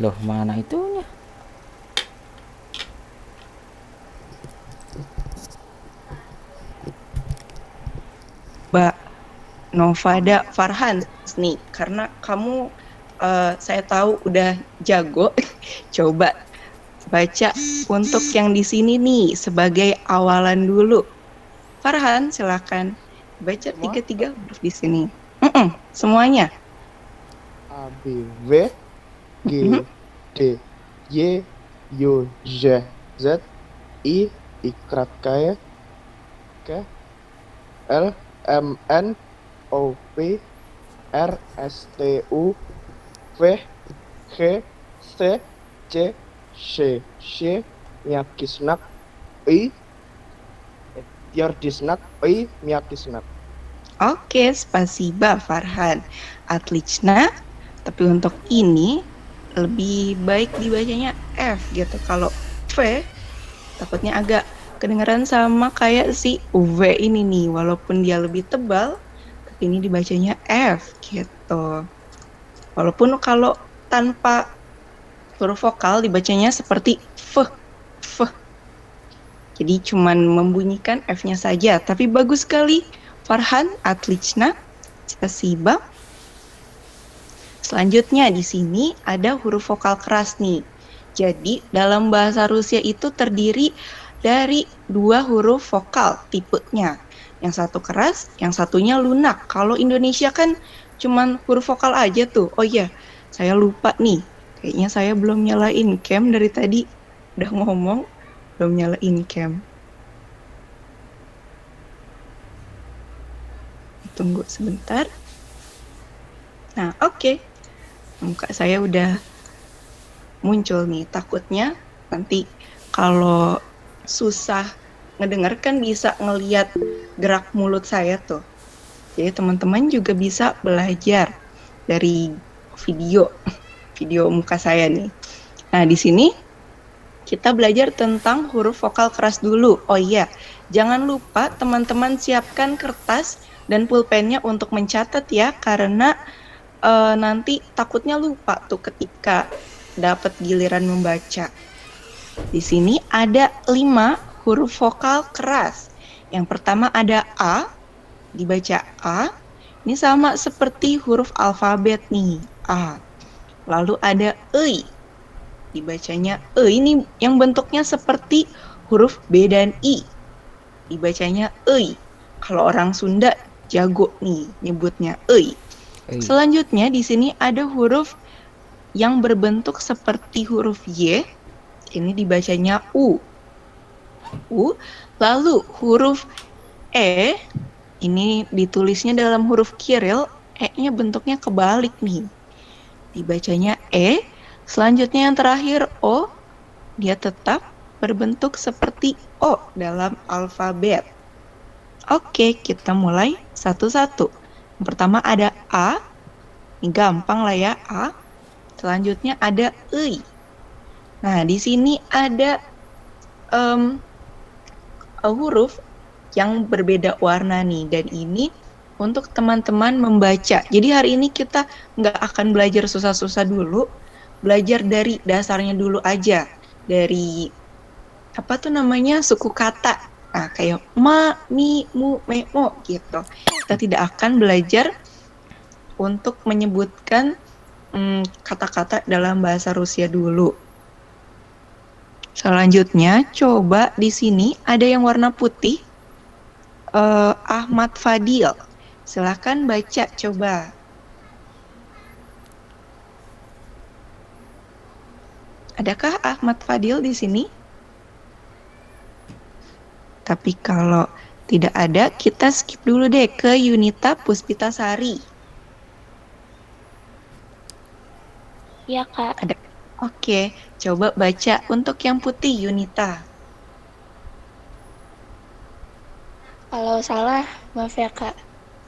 Loh, mana itunya? Mbak Novada Farhan nih, karena kamu saya tahu udah jago. Coba baca untuk yang di sini nih sebagai awalan dulu. Farhan, silakan baca Semua tiga-tiga huruf di sini. Semuanya. A, B, W, Mm-mm. G, D, Y, U, Z, Z, I, ikrat K, K, L, M, N, O, P, R, S, T, U, V, G, C, C, C, Miakisnak, I, Yardisnak, I, Miakisnak. Oke, spasiba Farhan. Atlichna, tapi untuk ini lebih baik dibacanya F gitu. Kalau V takutnya agak kedengeran sama kayak si V ini nih, walaupun dia lebih tebal, tapi ini dibacanya F gitu. Walaupun kalau tanpa huruf vokal dibacanya seperti F, F. Jadi cuman membunyikan F-nya saja, tapi bagus sekali. Farhan, Atlichna, Spasiba. Selanjutnya di sini ada huruf vokal keras nih. Jadi dalam bahasa Rusia itu terdiri dari dua huruf vokal tipenya. Yang satu keras, yang satunya lunak. Kalau Indonesia kan cuman huruf vokal aja tuh. Oh iya, saya lupa nih. Kayaknya saya belum nyalain cam dari tadi. Udah ngomong, belum nyalain cam. Tunggu sebentar. Nah, oke. Muka saya udah muncul nih. Takutnya nanti kalau susah ngedenger kan bisa ngeliat gerak mulut saya tuh. Jadi teman-teman juga bisa belajar dari video video muka saya nih. Nah, di sini kita belajar tentang huruf vokal keras dulu. Oh iya, jangan lupa teman-teman siapkan kertas dan pulpennya untuk mencatat ya, karena nanti takutnya lupa tuh ketika dapat giliran membaca. Di sini ada 5 huruf vokal keras. Yang pertama ada A, dibaca A. Ini sama seperti huruf alfabet nih, A. Lalu ada EI, dibacanya E. Ini yang bentuknya seperti huruf B dan I, dibacanya EI. Kalau orang Sunda jago nih nyebutnya EI. Eh, Selanjutnya di sini ada huruf yang berbentuk seperti huruf Y, ini dibacanya U. U. Lalu huruf E, ini ditulisnya dalam huruf Kiril, E-nya bentuknya kebalik nih. Dibacanya E. Selanjutnya yang terakhir O, dia tetap berbentuk seperti O dalam alfabet. Oke, kita mulai satu-satu. Yang pertama ada A, ini gampang lah ya A. Selanjutnya ada EI. Nah, di sini ada um, huruf yang berbeda warna nih, dan ini untuk teman-teman membaca. Jadi hari ini kita nggak akan belajar susah-susah dulu, belajar dari dasarnya dulu aja, dari apa tuh namanya suku kata. Nah, kayak ma, mi, mu, me, mo gitu. Kita tidak akan belajar untuk menyebutkan kata-kata dalam bahasa Rusia dulu. Selanjutnya, coba di sini ada yang warna putih, Ahmad Fadil. Silakan baca coba. Adakah Ahmad Fadil di sini? Tapi kalau tidak ada, kita skip dulu deh ke Yunita Puspitasari. Ya, Kak. Ada. Oke, coba baca untuk yang putih Yunita. Kalau salah, maaf ya, Kak.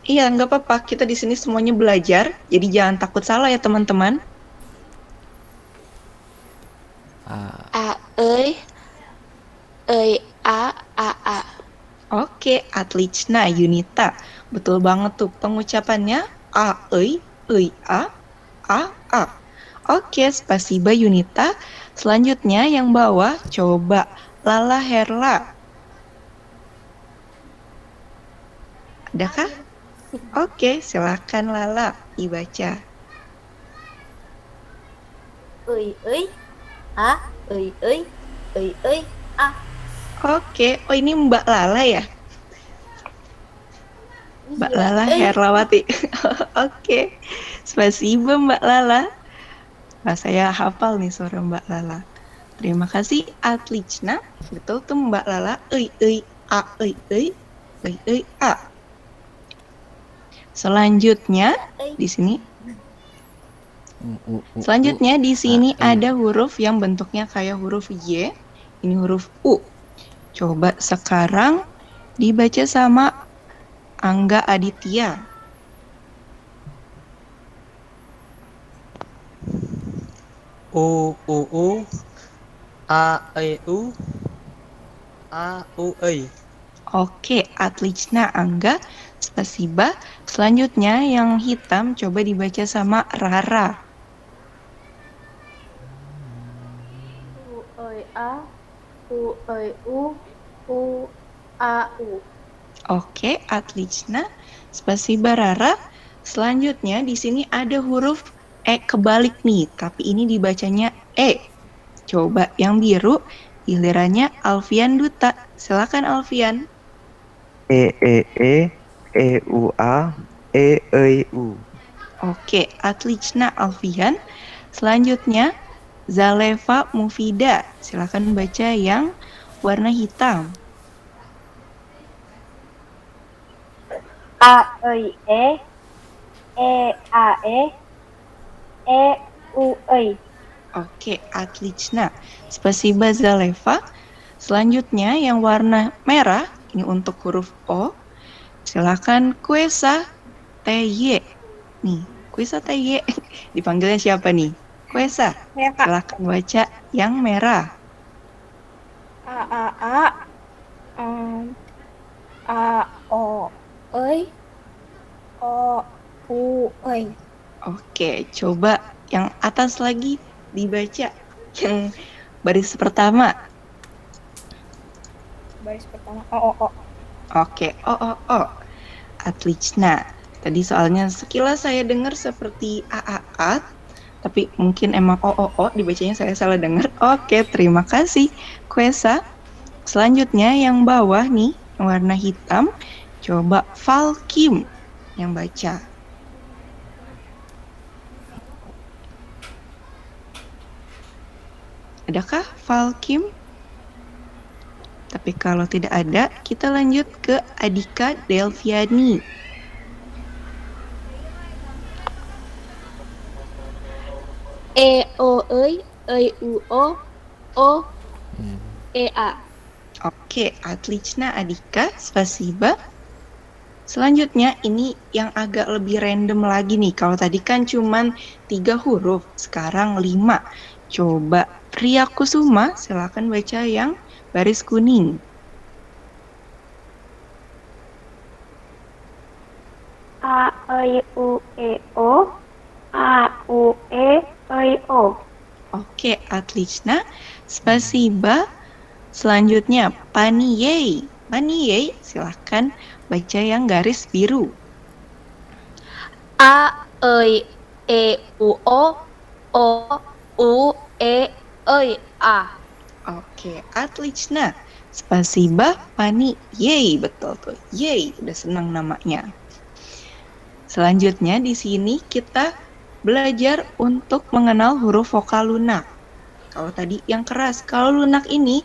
Iya, nggak apa-apa. Kita di sini semuanya belajar, jadi jangan takut salah ya teman-teman. ah, A, A. Oke, Atlichna Yunita. Betul banget tuh pengucapannya A, A, A. Oke, spasiba Yunita. Selanjutnya yang bawah, coba Lala Herla. Adakah? Oke, silakan Lala dibaca. A. Oke, oh ini Mbak Lala ya? Mbak Lala Herlawati. Oke, spasiba Mbak Lala. Nah, saya hafal nih suara Mbak Lala. Terima kasih, Atlichna. Betul tuh Mbak Lala. A, a. Selanjutnya di sini. Selanjutnya di sini ada huruf yang bentuknya kayak huruf Y. Ini huruf U. Coba sekarang dibaca sama Angga Aditya. U U U A E U A U E. Oke, Atlichna Angga. Spasiba. Selanjutnya yang hitam coba dibaca sama Rara. A U U U A U. Oke, Atlichna. Spasiba Rara. Selanjutnya di sini ada huruf E kebalik nih, tapi ini dibacanya E. Coba yang biru, gilirannya Alfian Duta. Silakan Alfian. U A U. Oke, Atlichna Alfian. Selanjutnya Zaleva Mufida. Silakan baca yang warna hitam. A E U E. Oke, Atlichna. Spasiba Zaleva. Selanjutnya yang warna merah, ini untuk huruf O. Silakan Kuesa TY. Nih, Kuesa TY. Dipanggilnya siapa nih? Kuesa. Silakan baca yang merah. A O E O U E. Oke, coba yang atas lagi dibaca. Yang baris pertama. Baris pertama O. Oke, O. Atlichna. Tadi soalnya sekilas saya dengar seperti A, tapi mungkin emang O, dibacanya saya salah dengar. Oke, terima kasih, Kuesa. Selanjutnya yang bawah nih, warna hitam. Coba Falkim yang baca. Adakah Falkim? Tapi kalau tidak ada, kita lanjut ke Adika Delviani. E O E U O E A. Oke, Atlichna Adika, spasiba. Selanjutnya ini yang agak lebih random lagi nih. Kalau tadi kan cuman 3 huruf, sekarang 5. Coba Ria Kusuma, silakan baca yang baris kuning. A U E O A U E O. Oke, Atlichna, spasiba. Selanjutnya Paniyei. Paniyei, silahkan baca yang garis biru. A E U O U E A. Oke, Atlichna, spasiba Paniyei, betul tuh. Yay, udah senang namanya. Selanjutnya di sini kita belajar untuk mengenal huruf vokal lunak. Kalau tadi yang keras, kalau lunak ini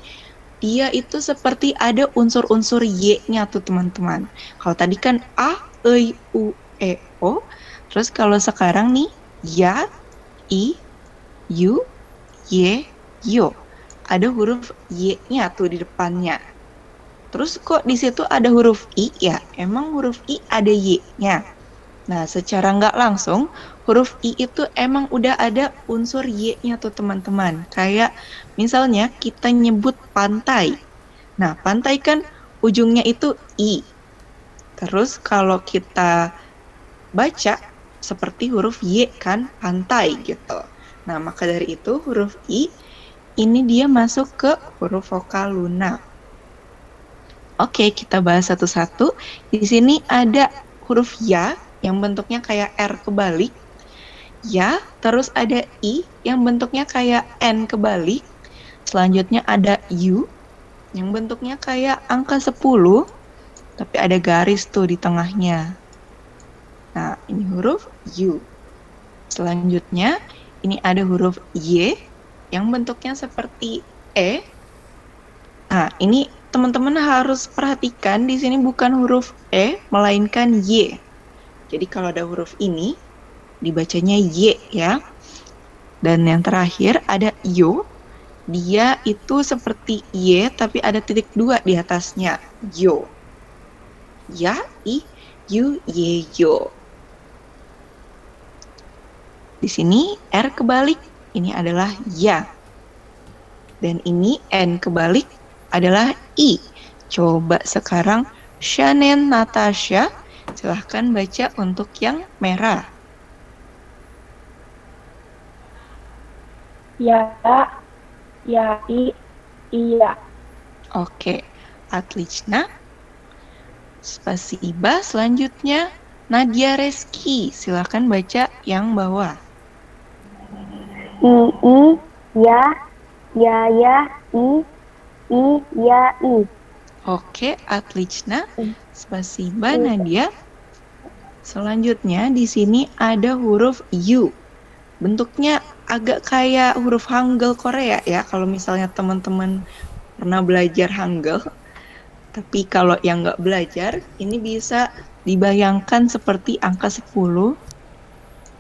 dia itu seperti ada unsur-unsur Y-nya tuh teman-teman. Kalau tadi kan A, E, U, E, O. Terus kalau sekarang nih Ya, I, U, Y, Yo. Ada huruf Y-nya tuh di depannya. Terus kok di situ ada huruf I ya? Emang huruf I ada Y-nya. Nah, secara nggak langsung, huruf I itu emang udah ada unsur Y-nya tuh teman-teman. Kayak misalnya kita nyebut pantai. Nah, pantai kan ujungnya itu I. Terus kalau kita baca seperti huruf Y kan, pantai gitu. Nah, maka dari itu huruf I ini dia masuk ke huruf vokal lunak. Oke, kita bahas satu-satu. Di sini ada huruf ya yang bentuknya kayak R kebalik. Ya, terus ada I yang bentuknya kayak N kebalik. Selanjutnya ada U yang bentuknya kayak angka 10, tapi ada garis tuh di tengahnya. Nah, ini huruf U. Selanjutnya, ini ada huruf Y yang bentuknya seperti E. Nah, ini teman-teman harus perhatikan di sini bukan huruf E, melainkan Y. Jadi kalau ada huruf ini, dibacanya Y ya. Dan yang terakhir ada Yo. Dia itu seperti Y, tapi ada titik 2 di atasnya. Yo. Ya, I, U, Y, Yo. Di sini R kebalik, ini adalah ya. Dan ini N kebalik adalah I. Coba sekarang Shannon Natasha, silahkan baca untuk yang merah. Ya, ya, iya. Oke, Atlична. Spasiba. Selanjutnya Nadia Reski, silahkan baca yang bawah. Ya, ya, ya, I. Oke, Atlична. Spasiba Nadia. Selanjutnya di sini ada huruf U. Bentuknya agak kayak huruf Hangul Korea ya, kalau misalnya teman-teman pernah belajar Hangul. Tapi kalau yang nggak belajar, ini bisa dibayangkan seperti angka 10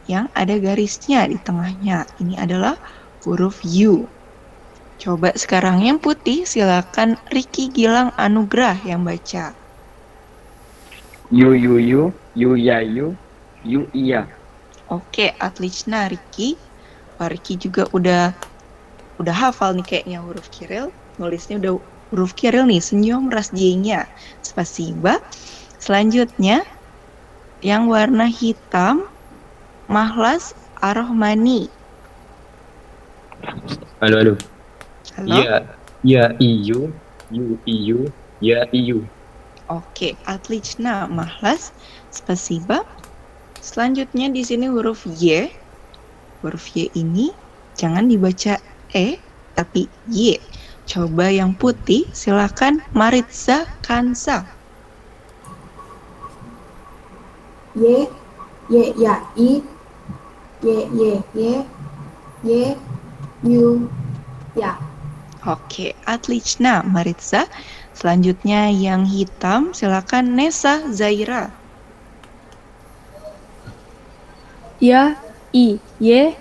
yang ada garisnya di tengahnya. Ini adalah huruf U. Coba sekarang yang putih, silakan Ricky Gilang Anugrah yang baca. Yu, ya, yu, iya. Oke, Atlична, Ricky. Wah, Ricky juga udah hafal nih kayaknya huruf Kiril. Nulisnya udah huruf Kiril nih, senyum ras J-nya. Spasiba. Selanjutnya, yang warna hitam, Mahlas Ar-Rahmani. Halo. Halo? Ya, iyu, ya, iyu. Oke, Atlична, Mahlas. Spasiba. Selanjutnya di sini huruf Y. Huruf Y ini jangan dibaca E, tapi Y. Coba yang putih, silakan Maritza Kansa. Y, ya, I, Y, U, ya. Oke, Atlична, Maritza. Selanjutnya yang hitam, silakan Nesa Zaira. Ya, I, Y,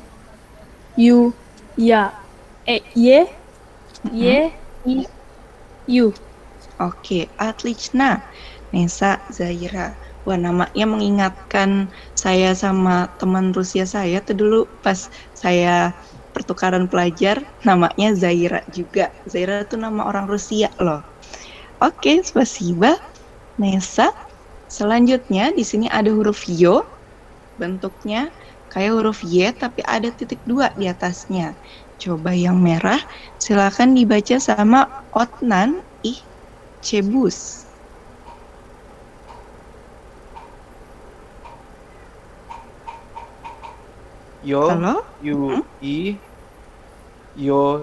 U, ya. Y, I, U. Oke, Atlична, Nesa Zaira. Wah, namanya mengingatkan saya sama teman Rusia saya tuh dulu pas saya pertukaran pelajar, namanya Zaira juga. Zaira tuh nama orang Rusia loh. Oke, spasiba, Nesa. Selanjutnya di sini ada huruf Yo. Bentuknya kayak huruf Y tapi ada titik 2 di atasnya. Coba yang merah, silakan dibaca sama Otnan Ih Cebus. Yo, Halo? U, I, yo,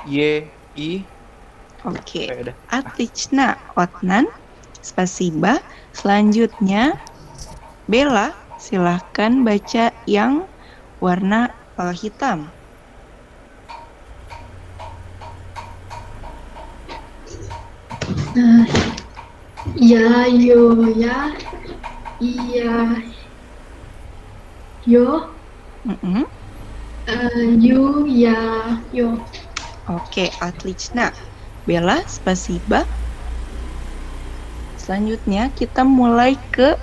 Y, I. Oke, Udah. Atlична, Otnan. Spasiba. Selanjutnya, Bella, silahkan baca yang warna hitam. Ya, yo, ya, iya, yo, U, ya, yo. Oke, Atlична. Bella, spasiba. Selanjutnya kita mulai ke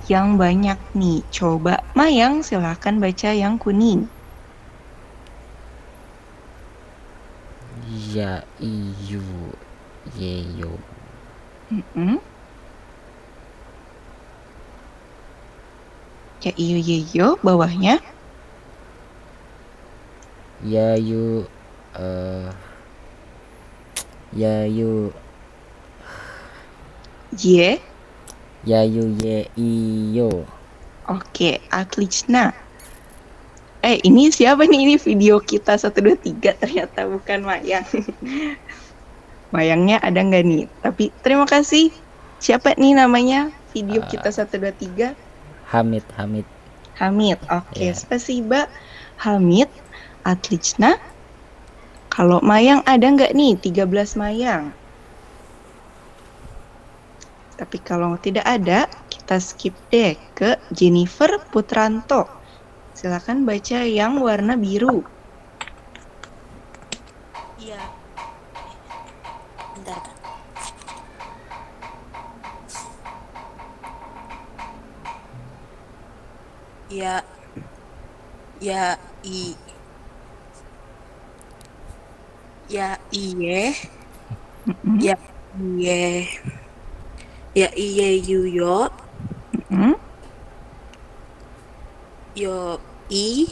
yang banyak nih. Coba Mayang, silahkan baca yang kuning. Ya, iyu, yeyo. Ya iyo ye yo bawahnya. Ya yu ya yu Ye. ya yu ye iyo. Oke, отлично. Ini siapa nih? Ini video kita 1 2 3 ternyata bukan Mayang. Mayangnya ada nggak nih? Tapi terima kasih. Siapa nih namanya? Video kita 1 2 3. Hamid. Hamid. Oke, Ya. spasiba Hamid. Отлично. Kalau Mayang ada nggak nih? 13 Mayang. Tapi kalau tidak ada, kita skip deh ke Jennifer Putranto. Silakan baca yang warna biru. Iya. Bentar. Ya. Ya i. Ya iye. Ya iye. Ya iye yu yo. Yo i.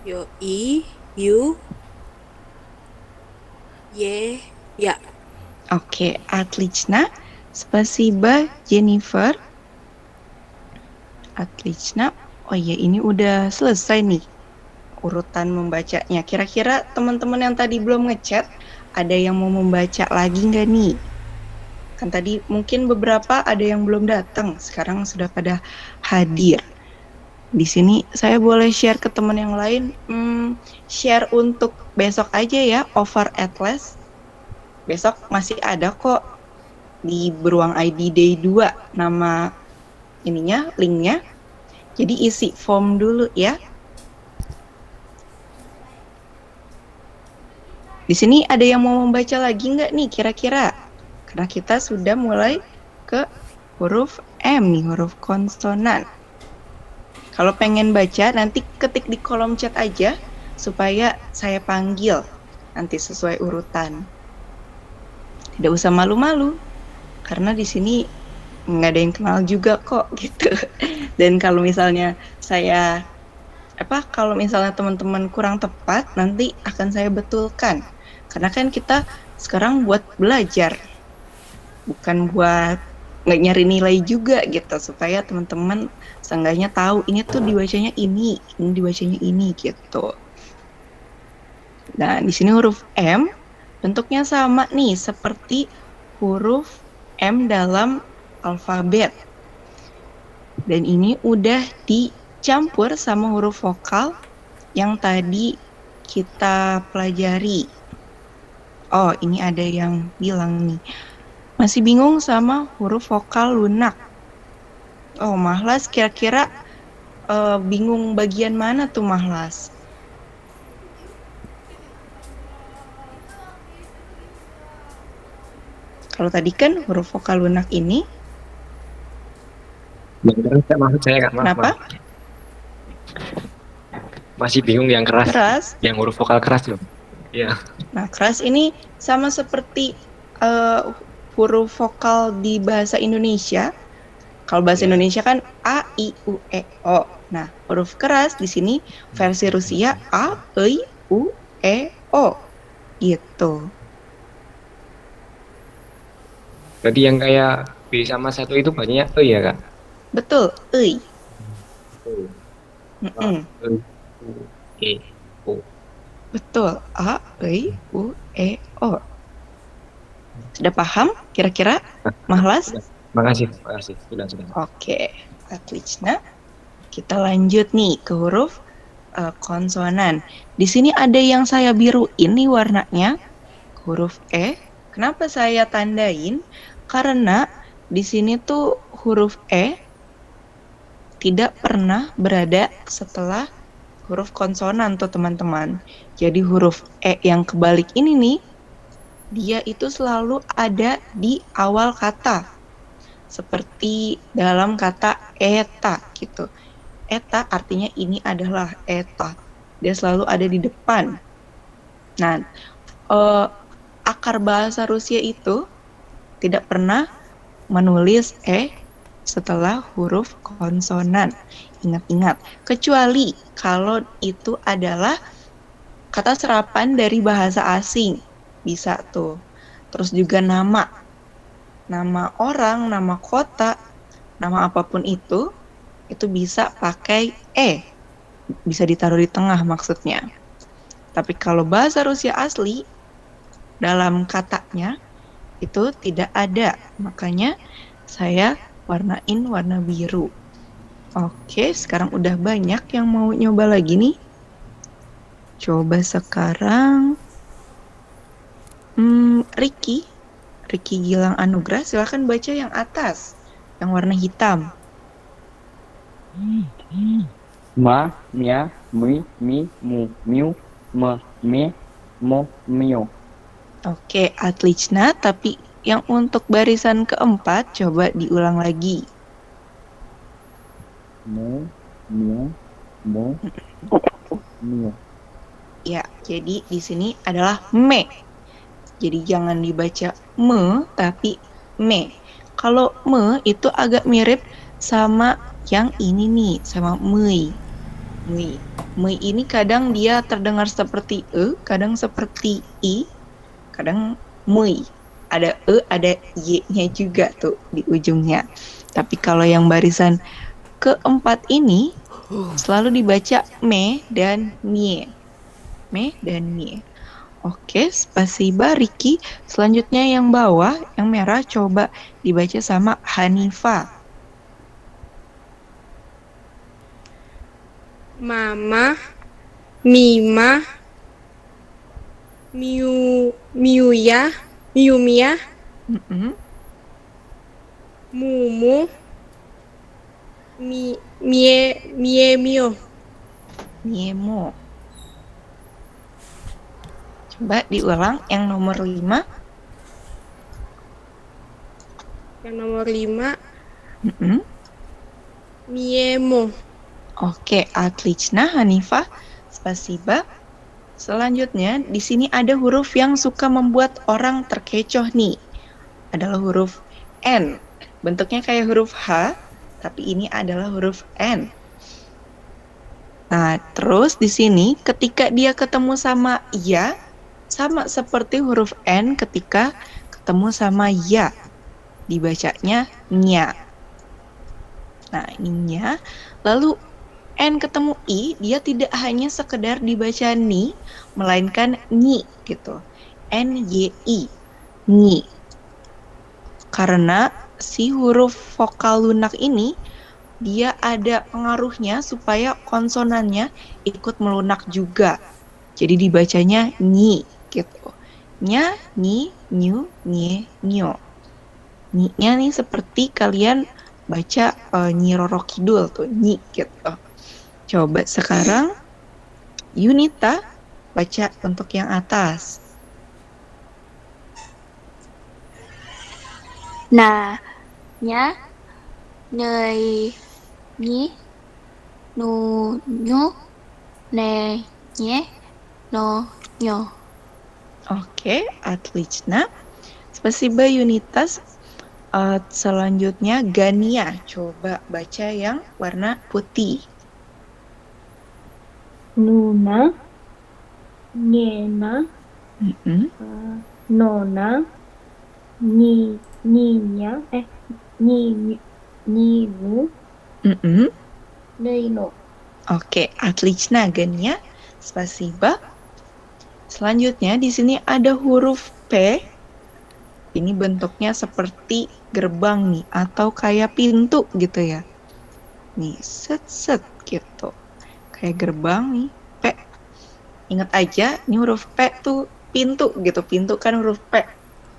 Yo i yu. Ye ya. Oke, отлично. Spasiba Jennifer. Отлично. Oh iya, ini udah selesai nih urutan membacanya. Kira-kira teman-teman yang tadi belum ngechat, ada yang mau membaca lagi nggak nih? Kan tadi mungkin beberapa ada yang belum datang, sekarang sudah pada hadir. Di sini saya boleh share ke teman yang lain. Share untuk besok aja ya, over Atlas. Besok masih ada kok di Beruang ID Day 2 nama ininya, linknya. Jadi isi form dulu ya. Di sini ada yang mau membaca lagi nggak nih kira-kira? Karena kita sudah mulai ke huruf M nih, huruf konsonan. Kalau pengen baca, nanti ketik di kolom chat aja supaya saya panggil nanti sesuai urutan. Tidak usah malu-malu, karena di sini nggak ada yang kenal juga kok gitu. Dan kalau misalnya kalau misalnya teman-teman kurang tepat, nanti akan saya betulkan. Karena kan kita sekarang buat belajar, bukan buat nggak nyari nilai juga gitu, supaya teman-teman seenggaknya tahu ini tuh dibacanya ini dibacanya ini gitu. Nah, di sini huruf M bentuknya sama nih seperti huruf M dalam alfabet. Dan ini udah dicampur sama huruf vokal yang tadi kita pelajari. Oh, ini ada yang bilang nih, masih bingung sama huruf vokal lunak. Oh, Mahlas kira-kira bingung bagian mana tuh Mahlas? Kalau tadi kan huruf vokal lunak ini. Yang keras maksud saya Kak. Kenapa? Masih bingung yang keras. Keras. Yang huruf vokal keras loh. Iya. Nah, keras ini sama seperti huruf vokal di bahasa Indonesia. Kalau bahasa Indonesia kan A, I, U, E, O. Nah, huruf keras di sini versi Rusia A, I, U, E, O. Gitu. Berarti yang kayak B sama 1 itu bacanya E ya Kak? Betul, I. E, O. Betul, A, I, U, E, O. Sudah paham kira-kira, Mahlas? Makasih. Sudah. Oke, отлично. Kita lanjut nih ke huruf konsonan. Di sini ada yang saya biruin nih warnanya, huruf E. Kenapa saya tandain? Karena di sini tuh huruf E tidak pernah berada setelah huruf konsonan tuh teman-teman. Jadi huruf E yang kebalik ini nih, dia itu selalu ada di awal kata. Seperti dalam kata eta gitu. Eta artinya ini adalah eta. Dia selalu ada di depan. Nah, akar bahasa Rusia itu tidak pernah menulis E setelah huruf konsonan. Ingat-ingat, kecuali kalau itu adalah kata serapan dari bahasa asing. Bisa tuh. Terus juga nama. Nama orang, nama kota, nama apapun itu bisa pakai E. Bisa ditaruh di tengah maksudnya. Tapi kalau bahasa Rusia asli, dalam katanya itu tidak ada. Makanya saya warnain warna biru. Oke, sekarang udah banyak yang mau nyoba lagi nih. Coba sekarang Ricky Gilang Anugrah, silakan baca yang atas, yang warna hitam. Ma, mia, mi, mu, miu, me, mo, mio. Oke, Atlichna, tapi yang untuk barisan keempat coba diulang lagi. Mo, mio, mo, mio. Ya, jadi di sini adalah me. Jadi jangan dibaca me, tapi me. Kalau me itu agak mirip sama yang ini nih, sama mei. Mei ini kadang dia terdengar seperti e, kadang seperti i, kadang mei. Ada e, ada y-nya juga tuh di ujungnya. Tapi kalau yang barisan keempat ini selalu dibaca me dan mie. Me dan mie. Oke, spasiba Ricky. Selanjutnya yang bawah, yang merah coba dibaca sama Hanifa. Mama, Mima, Miuya, Miumia, Mumu, Miemio. Miemo. Coba diulang yang nomor 5. Yang nomor 5, Miemo. Oke, Atlichna, Hanifah, spasiba. Selanjutnya, di sini ada huruf yang suka membuat orang terkecoh nih. Adalah huruf N. Bentuknya kayak huruf H, tapi ini adalah huruf N. Nah, terus di sini ketika dia ketemu sama ya, sama seperti huruf N ketika ketemu sama ya. Dibacanya nya. Nah, ini nya. Lalu N ketemu I, dia tidak hanya sekedar dibaca ni, melainkan nyi gitu. N-Y-I, nyi. Karena si huruf vokal lunak ini, dia ada pengaruhnya supaya konsonannya ikut melunak juga. Jadi dibacanya nyi gitu. Nya, nyi, nyu, nye, nyo. Nyi-nya nih seperti kalian baca Nyi Roro Kidul tuh, nyi gitu. Coba sekarang Yunita baca untuk yang atas. Nah, nya, nhơi, nhí, nu, nyu, ne, nye, no, nyo. Oke, Atlichna. Spasiba Yunitas. Selanjutnya Gania. Coba baca yang warna putih. Nuna, Nyena, Nona, Ninya, Ninu, Neino. Oke, Atlichna, Gania. Spasiba. Selanjutnya di sini ada huruf P. Ini bentuknya seperti gerbang nih, atau kayak pintu gitu ya. Nih, set gitu. Kayak gerbang nih, P. Ingat aja, ini huruf P tuh pintu gitu. Pintu kan huruf P.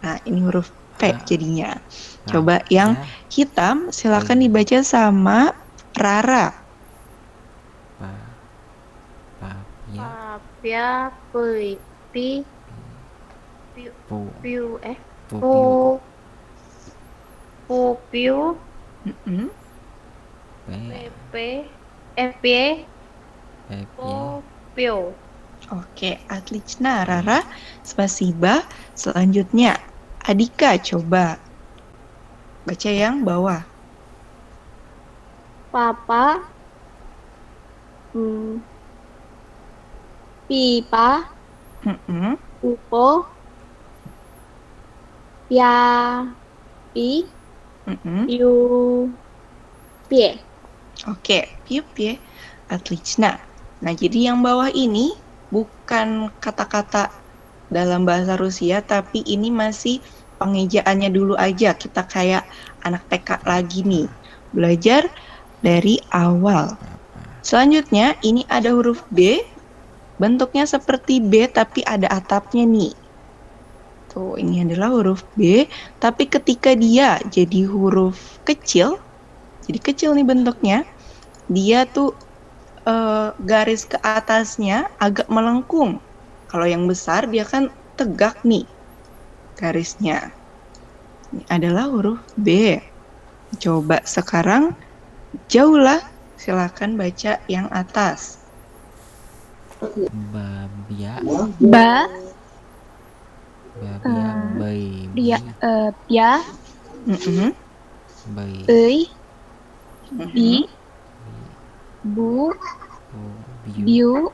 Nah, ini huruf P jadinya. Coba yang hitam, silakan dibaca sama Rara. Papia, pui, pi, piu, piu, pepe, pio. Oke, Atlichna, Rara, spasiba. Selanjutnya, Adika, coba baca yang bawah. papa, pipa, pupo, pia, pi, piu, pie. Oke, piup ya. Отлично. Nah, jadi yang bawah ini bukan kata-kata dalam bahasa Rusia, tapi ini masih pengejaannya dulu aja. Kita kayak anak TK lagi nih. Belajar dari awal. Selanjutnya, ini ada huruf B. Bentuknya seperti B, tapi ada atapnya nih. Tuh, ini adalah huruf B. Tapi ketika dia jadi huruf kecil, jadi kecil nih bentuknya, dia tuh garis ke atasnya agak melengkung. Kalau yang besar dia kan tegak nih garisnya. Ini adalah huruf B. Coba sekarang jauhlah, silakan baca yang atas. Babia. Ba, Babia. Baby. dia, pia, Baby. euy, bi, bu, biu,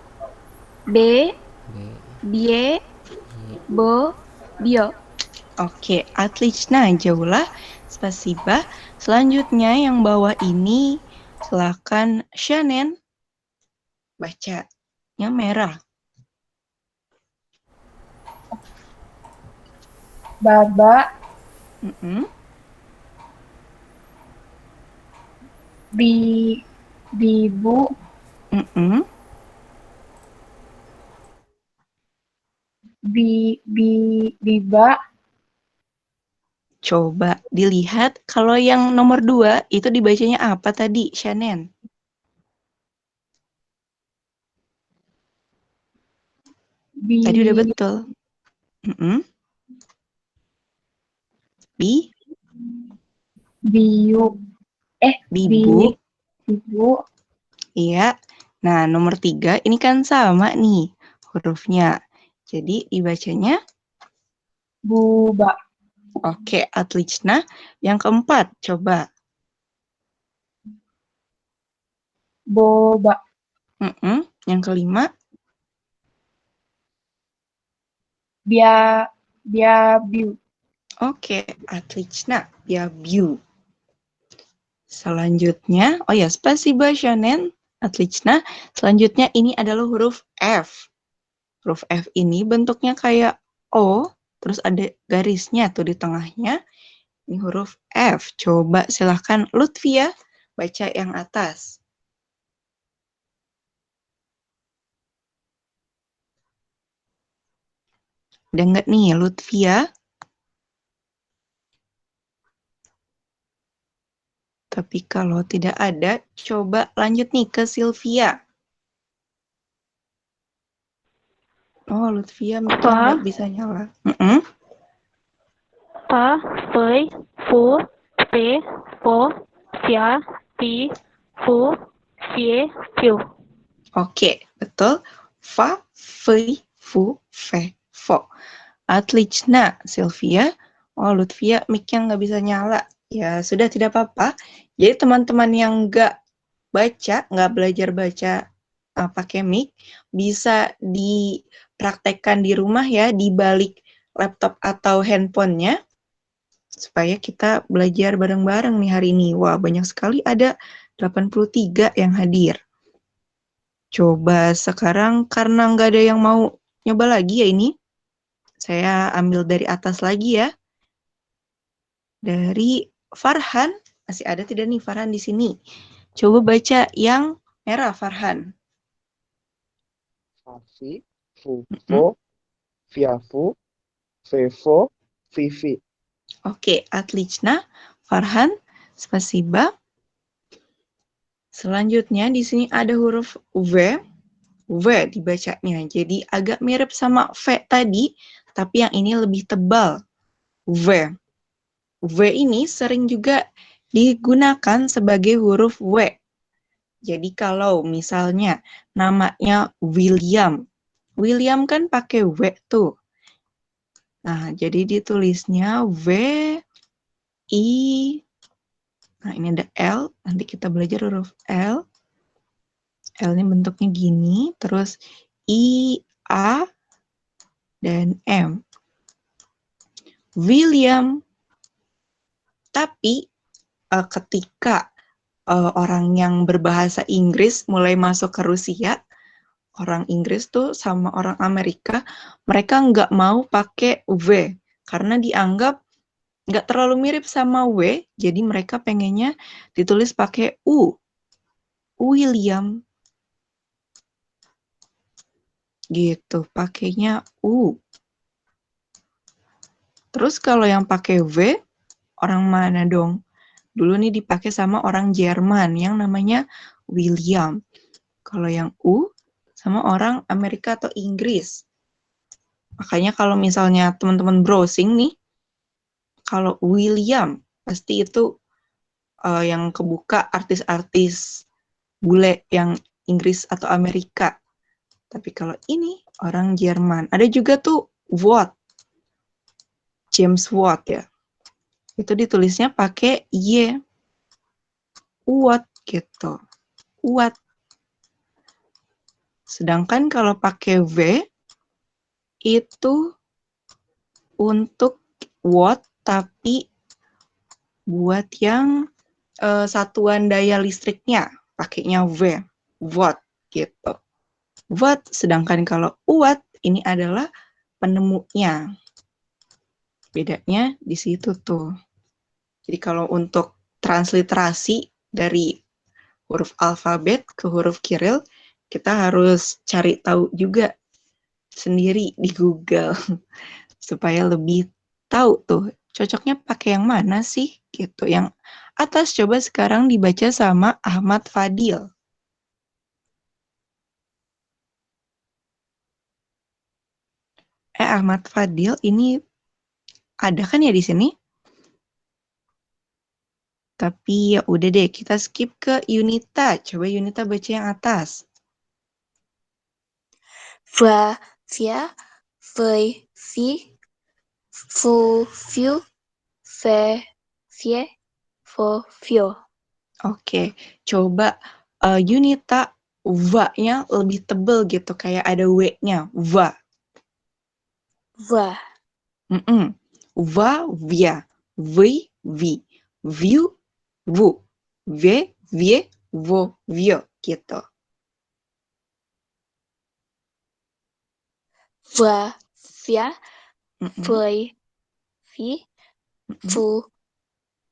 be, bie, bo, bio. Oke, отлично, jauhlah. Spasiba. Selanjutnya yang bawah ini silakan Shannon baca yang merah. Baba, bibu, biba. Coba dilihat kalau yang nomor 2 itu dibacanya apa tadi, Shannon? Tadi udah betul. Biu. Bibu. Bibu. Iya. Nah, nomor 3 ini kan sama nih hurufnya. Jadi dibacanya buba. Oke, отлично. Yang keempat, coba. Boba. Yang kelima. Biu. Oke, отлично. Biu. Selanjutnya, oh ya, spasiba Shannon. Отлично. Selanjutnya ini adalah huruf F. Huruf F ini bentuknya kayak O, terus ada garisnya tuh di tengahnya. Ini huruf F. Coba silahkan Lutfia baca yang atas. Ada nggak nih Lutfia? Tapi kalau tidak ada, coba lanjut nih ke Sylvia. Oh, Lutfia mungkin nggak bisa nyala. Pa, pei, fu, pe, po, pia, pi, fu, fie, fiu. Oke, betul. Fa, fei, fu, fe, fo. Отлично, Sylvia. Oh, Lutfia mic-nya nggak bisa nyala. Ya, sudah tidak apa-apa. Jadi teman-teman yang nggak baca, nggak belajar baca pakai mic, bisa dipraktekkan di rumah ya, di balik laptop atau handphonenya, supaya kita belajar bareng-bareng nih hari ini. Wah, banyak sekali, ada 83 yang hadir. Coba sekarang karena nggak ada yang mau nyoba lagi ya ini, saya ambil dari atas lagi ya. Dari Farhan, masih ada tidak nih Farhan di sini? Coba baca yang merah, Farhan. Fafi, Fufo, Fiafu, Fefo, Fifi. Oke, отлично. Farhan, spasiba. Selanjutnya di sini ada huruf V. V dibacanya. Jadi agak mirip sama V tadi, tapi yang ini lebih tebal. V. V ini sering juga digunakan sebagai huruf W. Jadi kalau misalnya namanya William. William kan pakai W tuh. Nah, jadi ditulisnya W, I, Nah, ini ada L, nanti kita belajar huruf L. L ini bentuknya gini, terus I, A, dan M. William. Tapi ketika orang yang berbahasa Inggris mulai masuk ke Rusia, orang Inggris tuh sama orang Amerika, mereka nggak mau pakai V, karena dianggap nggak terlalu mirip sama W, jadi mereka pengennya ditulis pakai U. William. Gitu, pakainya U. Terus kalau yang pakai V, orang mana dong? Dulu nih dipakai sama orang Jerman yang namanya William. Kalau yang U, sama orang Amerika atau Inggris. Makanya kalau misalnya teman-teman browsing nih, kalau William, pasti itu yang kebuka artis-artis bule yang Inggris atau Amerika. Tapi kalau ini orang Jerman. Ada juga tuh Watt. James Watt ya. Itu ditulisnya pakai Y. Watt gitu. Watt. Sedangkan kalau pakai V, itu untuk watt, tapi buat yang satuan daya listriknya, pakainya V. Watt gitu. Watt, sedangkan kalau watt, ini adalah penemunya. Bedanya di situ tuh. Jadi kalau untuk transliterasi dari huruf alfabet ke huruf Kiril, kita harus cari tahu juga sendiri di Google supaya lebih tahu tuh cocoknya pakai yang mana sih gitu. Yang atas coba sekarang dibaca sama Ahmad Fadil. Ahmad Fadil ini ada kan ya di sini? Tapi ya udah deh, kita skip ke Yunita. Coba Yunita baca yang atas. Va, via, voi, vi, fu, fiu, fe, vie, fo, fio. Oke, coba Yunita va-nya lebih tebel gitu, kayak ada W-nya. Va. Va. Va, via. Vi, vi. Viu, vu. Ve, vie, vo, vio. Gitu. Va, via, voi, vi, fu,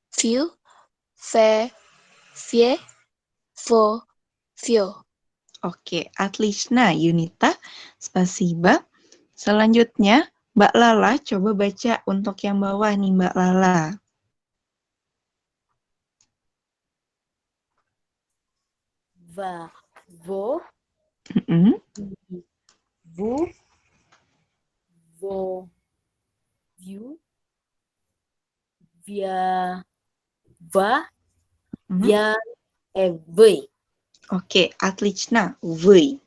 fiu, fe, vie, vo, fio. Oke, отлично, Yunita. Spasiba. Selanjutnya, Mbak Lala, coba baca untuk yang bawah nih, Mbak Lala. Va, vo, vu, vo, viu, via, va, via, voi. Oke, отлично, voi.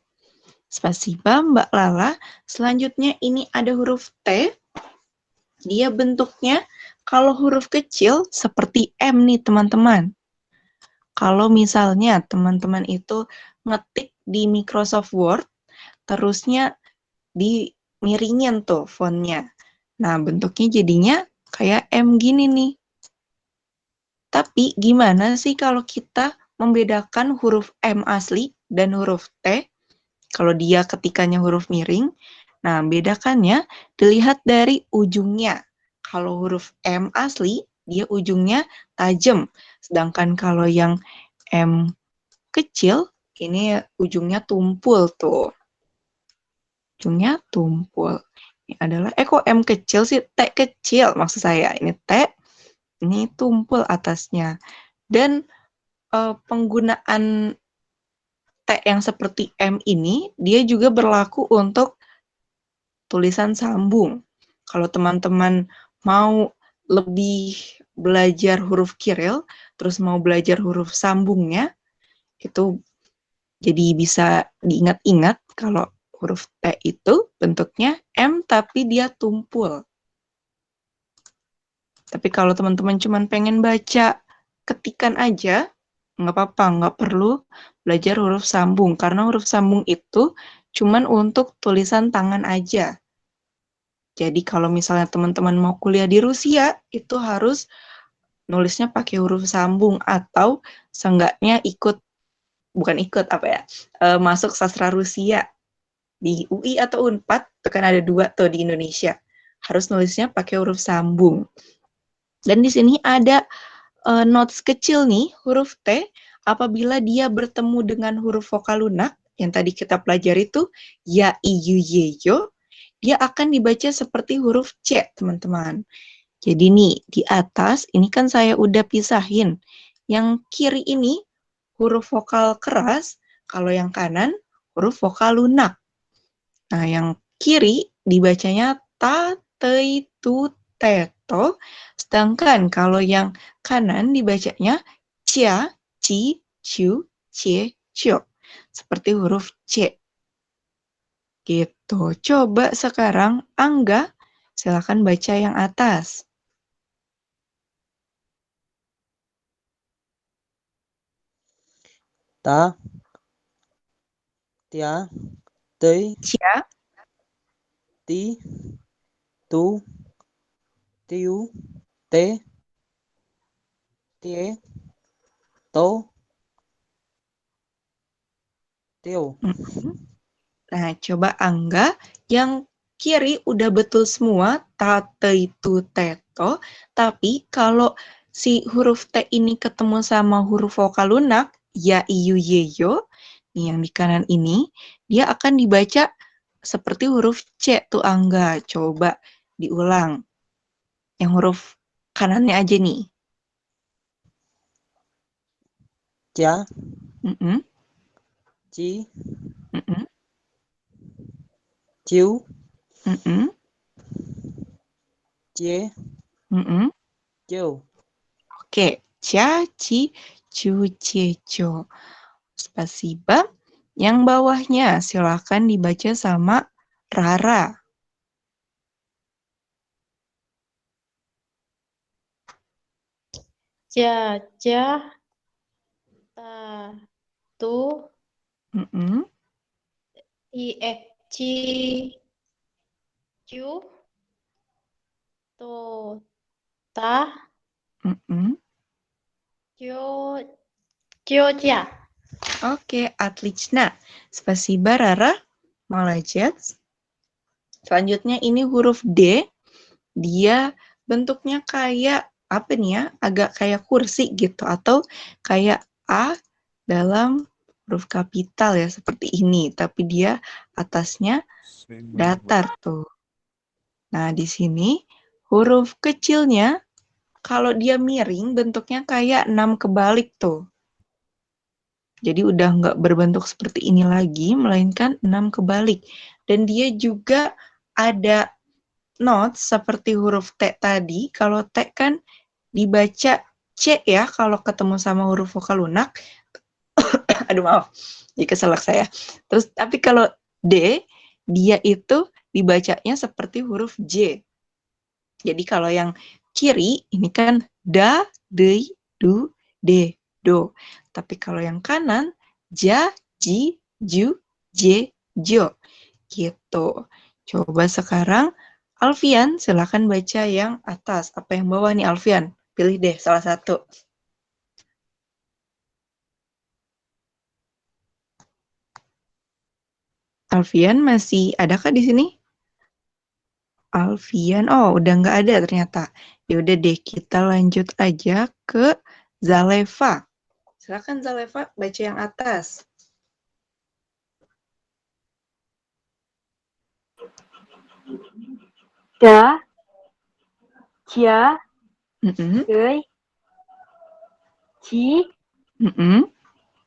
Spasiba, Mbak Lala. Selanjutnya ini ada huruf T. Dia bentuknya kalau huruf kecil seperti M nih teman-teman. Kalau misalnya teman-teman itu ngetik di Microsoft Word, terusnya dimiringin tuh fontnya. Nah, bentuknya jadinya kayak M gini nih. Tapi gimana sih kalau kita membedakan huruf M asli dan huruf T? Kalau dia ketikanya huruf miring, nah bedakannya dilihat dari ujungnya. Kalau huruf M asli, dia ujungnya tajam. Sedangkan kalau yang M kecil, ini ujungnya tumpul tuh. Ujungnya tumpul. Ini adalah, kok M kecil sih? T kecil maksud saya. Ini T, ini tumpul atasnya. Dan penggunaan T yang seperti M ini, dia juga berlaku untuk tulisan sambung. Kalau teman-teman mau lebih belajar huruf Kiril, terus mau belajar huruf sambungnya, itu jadi bisa diingat-ingat kalau huruf T itu bentuknya M tapi dia tumpul. Tapi kalau teman-teman cuma pengen baca ketikan aja, nggak apa-apa, nggak perlu belajar huruf sambung, karena huruf sambung itu cuman untuk tulisan tangan aja. Jadi kalau misalnya teman-teman mau kuliah di Rusia, itu harus nulisnya pakai huruf sambung atau seenggaknya masuk sastra Rusia di UI atau Unpad, itu kan ada 2 tuh di Indonesia. Harus nulisnya pakai huruf sambung. Dan di sini ada notes kecil nih, huruf T apabila dia bertemu dengan huruf vokal lunak yang tadi kita pelajari itu ya, i, yu, ye, yo, dia akan dibaca seperti huruf C, teman-teman. Jadi nih, di atas ini kan saya udah pisahin. Yang kiri ini huruf vokal keras, kalau yang kanan huruf vokal lunak. Nah, yang kiri dibacanya ta, tei, tu, te, to. Sedangkan kalau yang kanan dibacanya cia, ci, ciu, cie, cio. Seperti huruf C. Gitu. Coba sekarang Angga, silakan baca yang atas. Ta, tia, tei, Cia, ti, tu, tiu, te, tie, to, tio. Nah, coba Angga, yang kiri udah betul semua, ta, te, tu, te, to. Tapi kalau si huruf T ini ketemu sama huruf vokal lunak, ya, i, yu, ye, yo, nih yang di kanan ini, dia akan dibaca seperti huruf C tuh Angga. Coba diulang. Yang huruf kanannya aja nih. Cia, ci, ciu, cie, cio. Oke, cia, ci, cu, cie, co. Spasiba. Yang bawahnya silakan dibaca sama Rara. Ja, ja, ta, tu, i, ci, cu, to, ta, cio, cio, cia. Oke, отлично. Spasiba Rara. Молодец. Selanjutnya ini huruf D. Dia bentuknya kayak apa nih ya? Agak kayak kursi gitu atau kayak A dalam huruf kapital ya seperti ini, tapi dia atasnya datar tuh. Nah, di sini huruf kecilnya kalau dia miring bentuknya kayak 6 kebalik tuh. Jadi udah nggak berbentuk seperti ini lagi, melainkan 6 kebalik. Dan dia juga ada notes seperti huruf T tadi. Kalau T kan dibaca C ya, kalau ketemu sama huruf vokal lunak. Aduh maaf, jadi keselak saya. Terus tapi kalau D, dia itu dibacanya seperti huruf J. Jadi kalau yang kiri, ini kan da, de, du, de, do. Tapi kalau yang kanan, ja, ji, ju, je, jo. Gitu. Coba sekarang, Alfian, silakan baca yang atas. Apa yang bawah nih, Alfian? Pilih deh salah satu. Alfian masih adakah di sini? Alfian, oh udah nggak ada ternyata. Ya udah deh, kita lanjut aja ke Zaleva. Silakan Zaleva baca yang atas. Da, cia, dei, ci,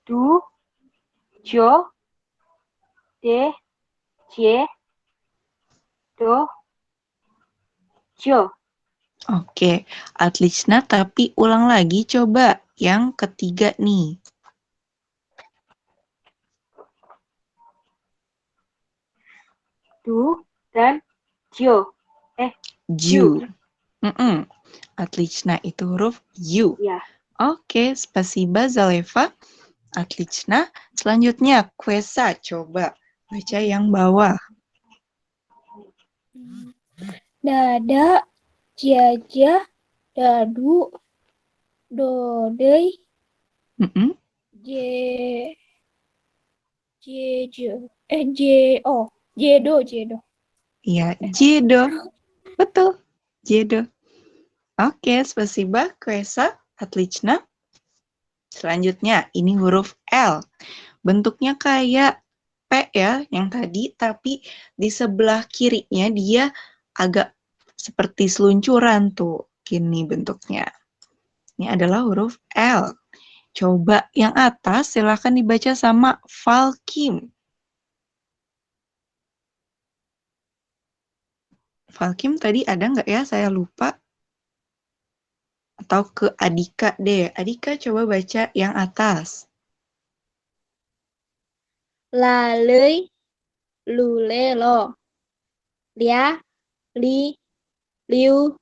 du, jo, de, cie, do, jo. Oke, отлично, tapi ulang lagi coba yang ketiga nih. Du dan jo. Ju. Отлично, itu huruf U. Ya. Oke, spasiba Zaleva. Отлично. Selanjutnya, Kwesa. Coba baca yang bawah. Dada, jajah, dadu, dodei, je, jedo. Iya, jedo. Betul, jedo. Oke, spasiba Kwesa. Отлично. Selanjutnya, ini huruf L. Bentuknya kayak P ya, yang tadi, tapi di sebelah kirinya dia agak seperti seluncuran tuh. Gini bentuknya. Ini adalah huruf L. Coba yang atas silakan dibaca sama Falkim. Falkim tadi ada nggak ya? Saya lupa. Atau ke Adika deh. Adika coba baca yang atas. Lalei, lulelo, lia, li, liu,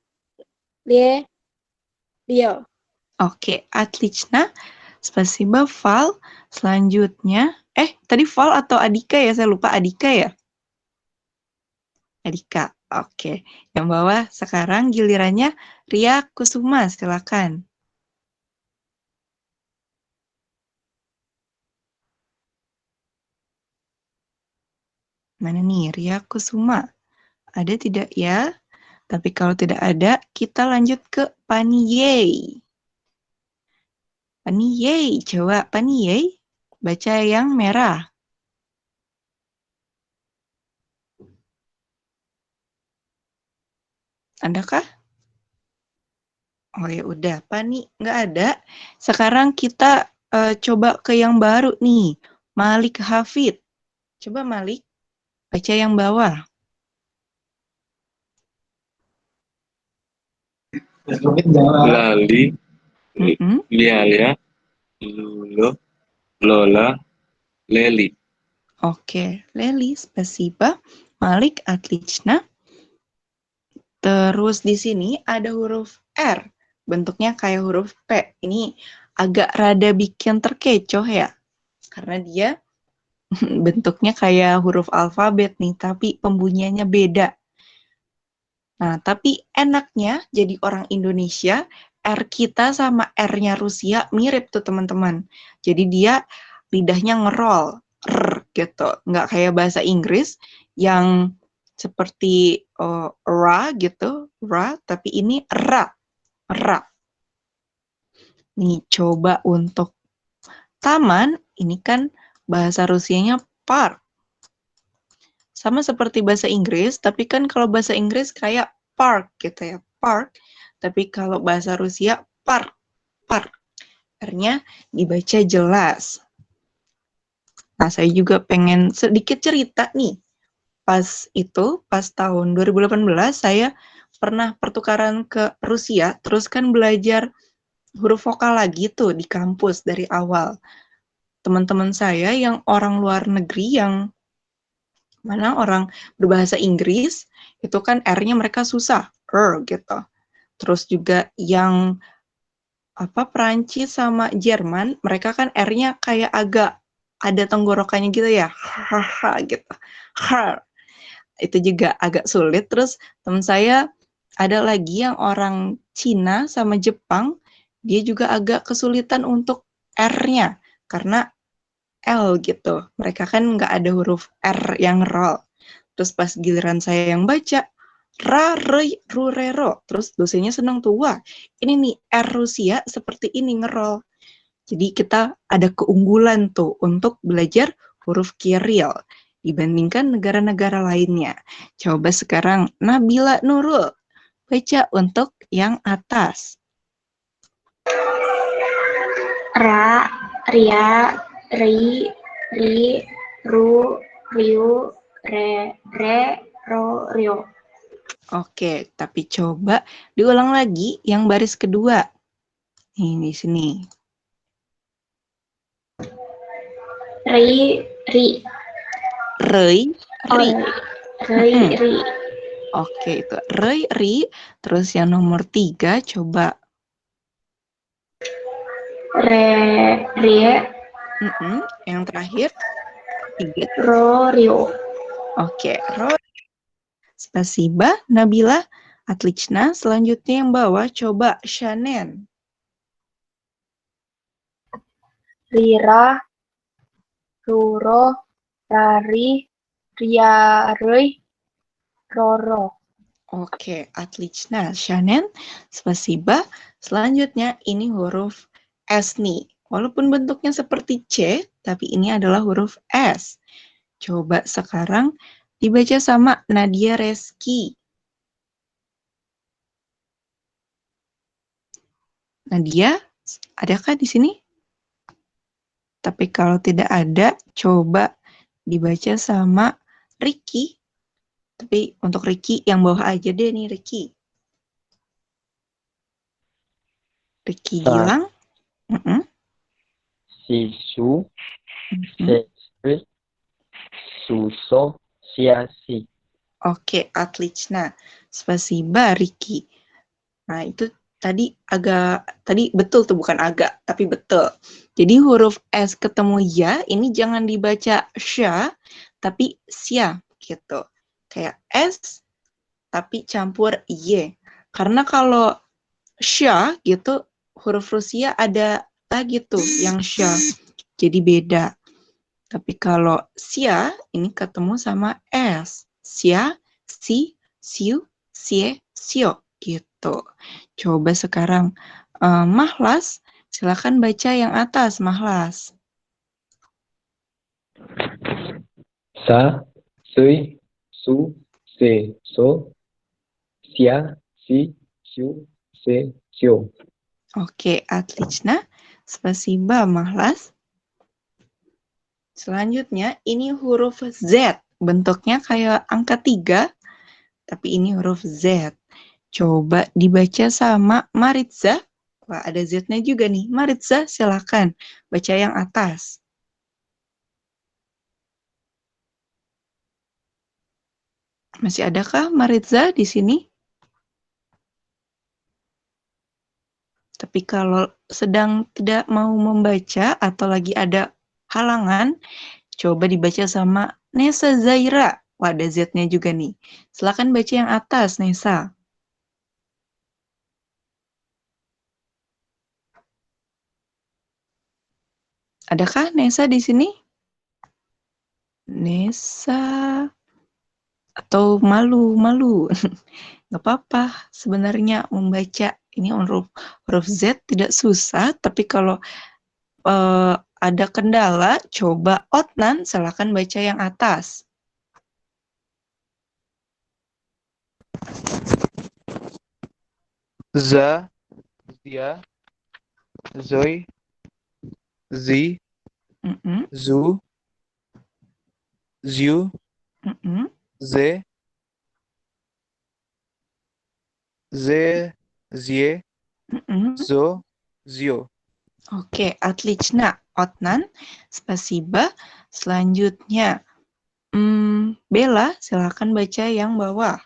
lie, lio. Oke, отлично. Spasiba Fal. Selanjutnya, tadi Fal atau Adika ya? Saya lupa Adika ya? Adika. Oke. Yang bawah sekarang gilirannya Ria Kusuma. Silakan. Mana nih Ria Kusuma? Ada tidak ya? Tapi kalau tidak ada, kita lanjut ke Paniyei. Paniyei, coba Paniyei, baca yang merah. Adakah? Oh ya udah, Pani nggak ada. Sekarang kita coba ke yang baru nih, Malik Hafid. Coba Malik, baca yang bawah. Lali, lialia, lulo, lola, leli. Oke, Leli, spasiba. Malik, отлично. Terus di sini ada huruf R. Bentuknya kayak huruf P. Ini agak rada bikin terkecoh ya. Karena dia bentuknya kayak huruf alfabet nih, tapi pembunyiannya beda. Nah, tapi enaknya jadi orang Indonesia, R kita sama R-nya Rusia mirip tuh teman-teman. Jadi dia lidahnya ngerol, gitu. Nggak kayak bahasa Inggris yang seperti ra gitu, ra, tapi ini ra. Nih, coba untuk taman, ini kan bahasa Rusianya park. Sama seperti bahasa Inggris, tapi kan kalau bahasa Inggris kayak park gitu ya, park. Tapi kalau bahasa Rusia, park. R-nya dibaca jelas. Nah, saya juga pengen sedikit cerita nih. Pas tahun 2018, saya pernah pertukaran ke Rusia, terus kan belajar huruf vokal lagi tuh di kampus dari awal. Teman-teman saya yang orang luar negeri, yang mana orang berbahasa Inggris, itu kan R-nya mereka susah, gitu. Terus juga yang Perancis sama Jerman, mereka kan R-nya kayak agak ada tenggorokannya gitu ya, gitu. Itu juga agak sulit. Terus teman saya ada lagi yang orang Cina sama Jepang, dia juga agak kesulitan untuk R-nya karena L gitu. Mereka kan nggak ada huruf R yang roll. Terus pas giliran saya yang baca, ra, re, ru, re, ro. Terus dosennya senang tuh, wah ini nih R Rusia seperti ini ngerol. Jadi kita ada keunggulan tuh untuk belajar huruf Kiril dibandingkan negara-negara lainnya. Coba sekarang Nabila Nurul, baca untuk yang atas. Ra, ria, ri, ru, riu, re, ro, rio. Oke, tapi coba diulang lagi yang baris kedua. Nih, di sini. Ri. Ri. Ri. Oke, itu ri. Terus yang nomor 3, coba. rie, Yang terakhir, rio. Oke, Spasiba, Nabila, Atlichna. Selanjutnya yang bawah, coba Shannon. Rira, Ruro, Rari, Riarui, Roro. Oke, Atlichna. Shannon, Spasiba. Selanjutnya ini huruf S nih. Walaupun bentuknya seperti C, tapi ini adalah huruf S. Coba sekarang dibaca sama Nadia Reski. Nadia, adakah di sini? Tapi kalau tidak ada, coba dibaca sama Ricky. Tapi untuk Ricky yang bawah aja deh nih, Ricky. Ricky Gilang. Sisu, sesri, suso, siasi. Oke, Atlichna. Spasiba, Ricky. Nah, itu tadi betul tuh, bukan agak, tapi betul. Jadi huruf S ketemu ya, ini jangan dibaca sya, tapi sia gitu. Kayak S, tapi campur Y. Karena kalau sya gitu, huruf Rusia ada lagi tuh yang sya. Jadi beda. Tapi kalau sia, ini ketemu sama S. Sia, si, siu, sie, sio. Gitu. Coba sekarang Mahlas, silakan baca yang atas, Mahlas. Sa, sui, su, se, so, sia, si, siu, se, sio. Oke, Atlichna. Spasiba, Mahlas. Selanjutnya, ini huruf Z. Bentuknya kayak angka 3, tapi ini huruf Z. Coba dibaca sama Maritza. Wah, ada Z-nya juga nih. Maritza, silakan baca yang atas. Masih adakah Maritza di sini? Tapi kalau sedang tidak mau membaca atau lagi ada halangan, coba dibaca sama Nesa Zaira. Wah, ada Z-nya juga nih. Silakan baca yang atas, Nesa. Adakah Nesa di sini? Nesa atau malu? Nggak apa-apa sebenarnya membaca ini huruf Z tidak susah, tapi kalau ada kendala, coba Otnan, silakan baca yang atas. Za, zia, zoi, zi, zu, ziu, ze, zie, zo, zio. Oke, Atlichna, Otnan, Spasiba. Selanjutnya, Bella, silakan baca yang bawah.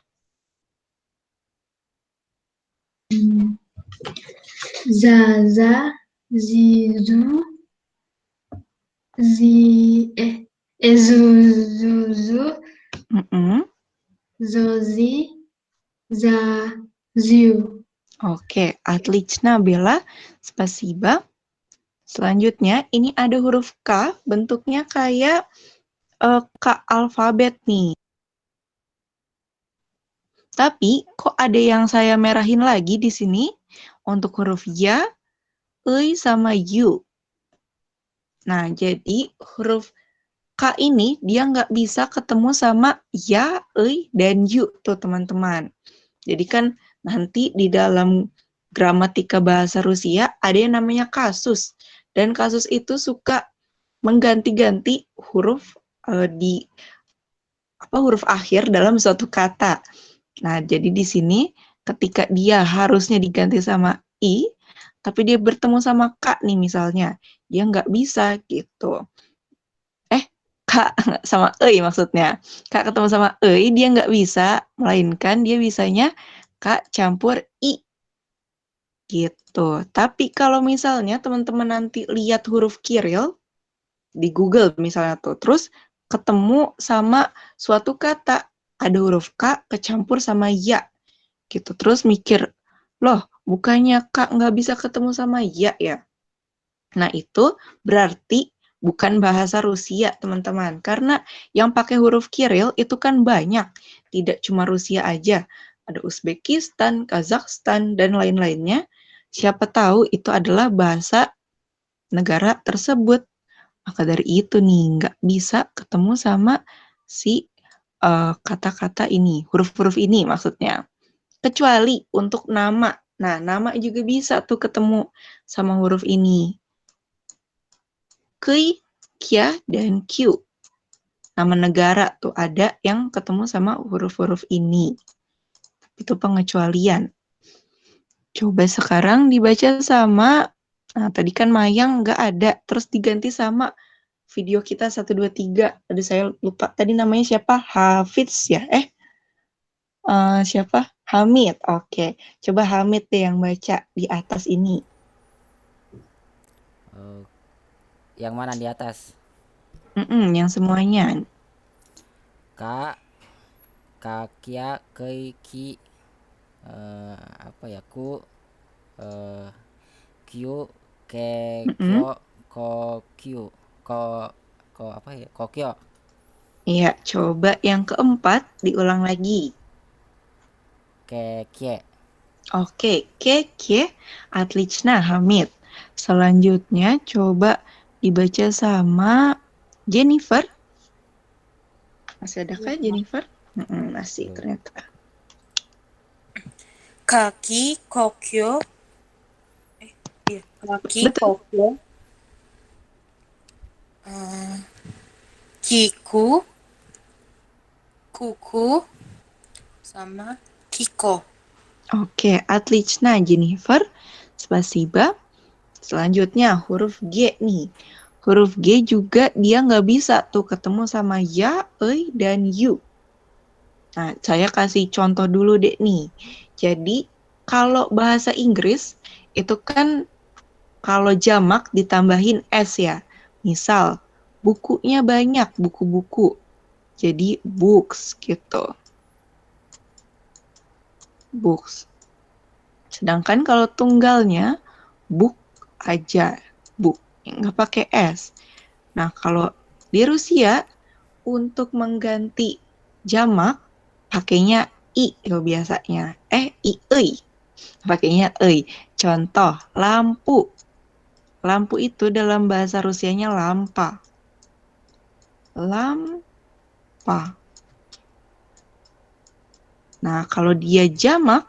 Zaza, Zizu, Zuzu, Zozi, Zaziu. Oke, Atlichna, Bella, Spasiba. Selanjutnya, ini ada huruf K, bentuknya kayak K alfabet nih. Tapi, kok ada yang saya merahin lagi di sini? Untuk huruf ya, ei, sama yu. Nah, jadi huruf K ini, dia nggak bisa ketemu sama ya, ei, dan yu, tuh teman-teman. Jadi kan nanti di dalam gramatika bahasa Rusia, ada yang namanya kasus. Dan kasus itu suka mengganti-ganti huruf huruf akhir dalam suatu kata. Nah, jadi di sini ketika dia harusnya diganti sama i, tapi dia bertemu sama k nih misalnya, dia nggak bisa gitu. K sama e maksudnya. K ketemu sama e, dia nggak bisa, melainkan dia bisanya k campur i. Gitu. Tapi kalau misalnya teman-teman nanti lihat huruf Kiril di Google misalnya tuh, terus ketemu sama suatu kata, ada huruf K kecampur sama ya, gitu. Terus mikir, loh, bukannya K nggak bisa ketemu sama ya ya? Nah, itu berarti bukan bahasa Rusia, teman-teman. Karena yang pakai huruf Kiril itu kan banyak. Tidak cuma Rusia aja. Ada Uzbekistan, Kazakhstan, dan lain-lainnya. Siapa tahu itu adalah bahasa negara tersebut. Maka dari itu nih, nggak bisa ketemu sama si kata-kata ini, huruf-huruf ini maksudnya. Kecuali untuk nama. Nah, nama juga bisa tuh ketemu sama huruf ini. Kui, Kya, dan Q. Nama negara tuh ada yang ketemu sama huruf-huruf ini. Itu pengecualian. Coba sekarang dibaca sama, nah tadi kan Mayang nggak ada, terus diganti sama video kita 1, 2, 3. Aduh saya lupa, tadi namanya siapa? Hafiz ya? Siapa? Hamid. Oke, coba Hamid deh yang baca di atas ini. Yang mana di atas? Yang semuanya. Kakya, kei, ki, apa ya, ku, kyu, ke, kyo, ko, kyu, ko apa ya, kokyo. Iya, coba yang keempat diulang lagi. Kekye. Oke, kekye, отлично, Hamid. Selanjutnya coba dibaca sama Jennifer. Masih ada kah Jennifer? Masih ternyata. Kaki, kokyo. Kaki, Betul. kokyo. Kiku, kuku, sama kiko. Oke, отлично, Jennifer. Spasiba. Selanjutnya huruf G nih. Huruf G juga dia nggak bisa tuh ketemu sama ya, dan yu. Nah, saya kasih contoh dulu deh nih. Jadi, kalau bahasa Inggris, itu kan kalau jamak ditambahin S ya. Misal, bukunya banyak, buku-buku. Jadi, books gitu. Books. Sedangkan kalau tunggalnya, book aja. Book. Nggak pakai S. Nah, kalau di Rusia, untuk mengganti jamak, pakainya I biasanya. Pakainya ei. Contoh, lampu. Lampu itu dalam bahasa Rusianya lampa. Lampa. Nah, kalau dia jamak,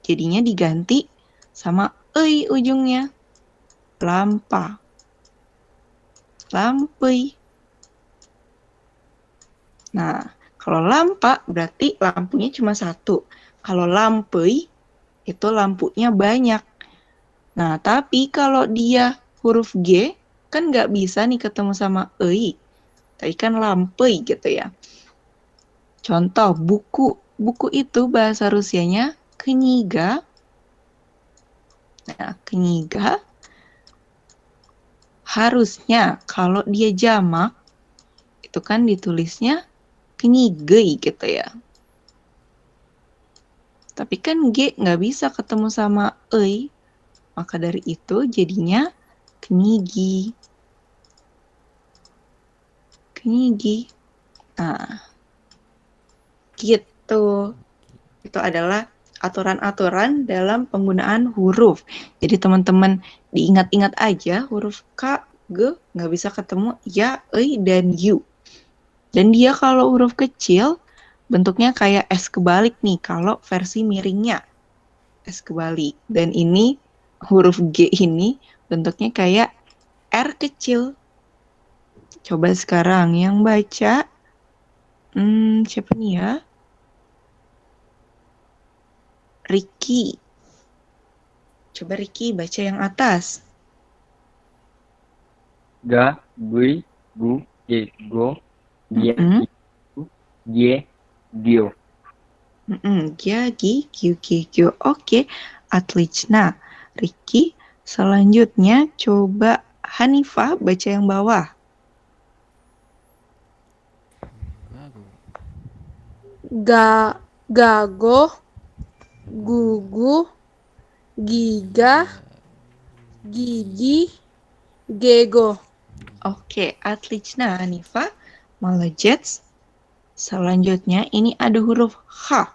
jadinya diganti sama ei ujungnya. Lampa. Lampui. Nah, kalau lampa berarti lampunya cuma satu. Kalau lampui itu lampunya banyak. Nah, tapi kalau dia huruf G kan nggak bisa nih ketemu sama ei. Tadi kan lampui gitu ya. Contoh, buku. Buku itu bahasa Rusianya kniga. Nah, kniga harusnya kalau dia jamak itu kan ditulisnya knigei gitu ya. Tapi kan G nggak bisa ketemu sama ei. Maka dari itu jadinya knigi. Knigi. Nah, gitu. Itu adalah aturan-aturan dalam penggunaan huruf. Jadi teman-teman diingat-ingat aja huruf K, G nggak bisa ketemu ya, ei, dan yu. Dan dia kalau huruf kecil bentuknya kayak S kebalik nih kalau versi miringnya. S kebalik. Dan ini huruf G ini bentuknya kayak R kecil. Coba sekarang yang baca siapa nih ya? Ricky. Coba Ricky baca yang atas. Ga, gui, gu, ge, go, dia, gie, gio. Gia, gi, giu, gi, gio. Oke. Atlichna. Ricky, selanjutnya coba Hanifah baca yang bawah. Gago, gugu, giga, gigi, gego. Oke, Atlichna Hanifah. Молодец. Selanjutnya ini ada huruf H.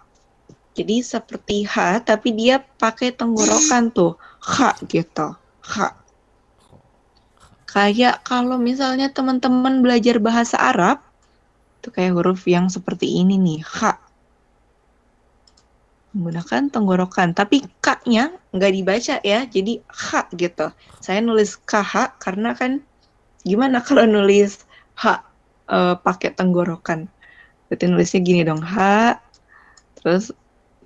Jadi seperti H tapi dia pakai tenggorokan tuh. H gitu. H. Kayak kalau misalnya teman-teman belajar bahasa Arab, itu kayak huruf yang seperti ini nih, H. Menggunakan tenggorokan. Tapi K-nya nggak dibaca ya, jadi H gitu. Saya nulis KH karena kan gimana kalau nulis H pakai tenggorokan. Berarti nulisnya gini dong, H, terus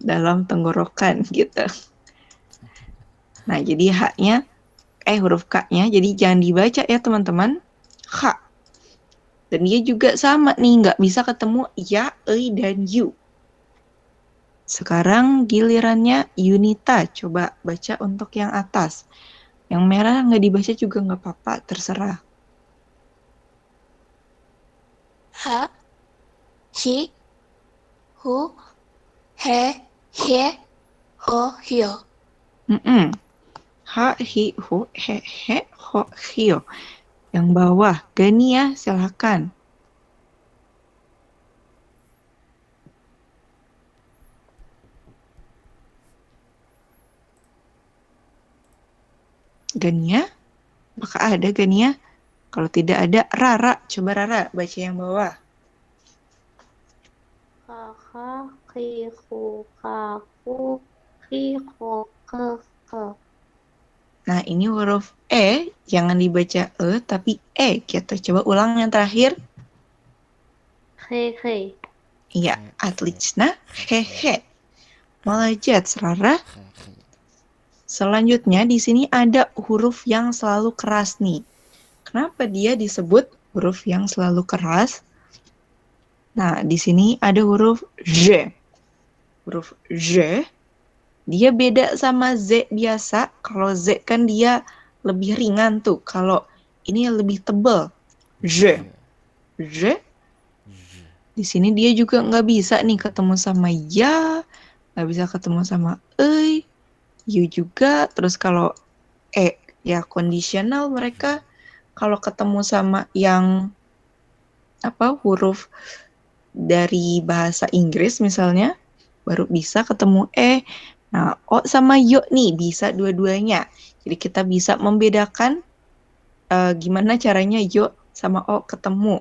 dalam tenggorokan gitu. Nah, jadi H-nya, huruf K-nya, jadi jangan dibaca ya teman-teman, H. Dan dia juga sama nih, nggak bisa ketemu ya, dan yu. Sekarang gilirannya Yunita, coba baca untuk yang atas. Yang merah nggak dibaca juga nggak apa-apa, terserah. Ha, hi, hu, he, hye, ho, hyo. Ha, hi, hu, he, ho, hyo. Yang bawah, Gania, silakan. Gania? Apakah ada Gania? Kalau tidak ada, Rara. Coba Rara, baca yang bawah. Kakak, kiku, kaku, kiku, ke. Nah, ini huruf E, jangan dibaca E, tapi E. Kita coba ulang yang terakhir. He. Iya, Atlichna, he. Молодец, Rara. Selanjutnya, di sini ada huruf yang selalu keras nih. Kenapa dia disebut huruf yang selalu keras? Nah, di sini ada huruf Z. Huruf Z, dia beda sama Z biasa. Kalau Z kan dia lebih ringan tuh. Kalau ini lebih tebal. Z. Di sini dia juga nggak bisa nih ketemu sama ya, nggak bisa ketemu sama yu juga. Terus kalau ya kondisional mereka. Kalau ketemu sama yang huruf dari bahasa Inggris misalnya, baru bisa ketemu Nah, O sama yo nih bisa dua-duanya. Jadi kita bisa membedakan gimana caranya yo sama O ketemu.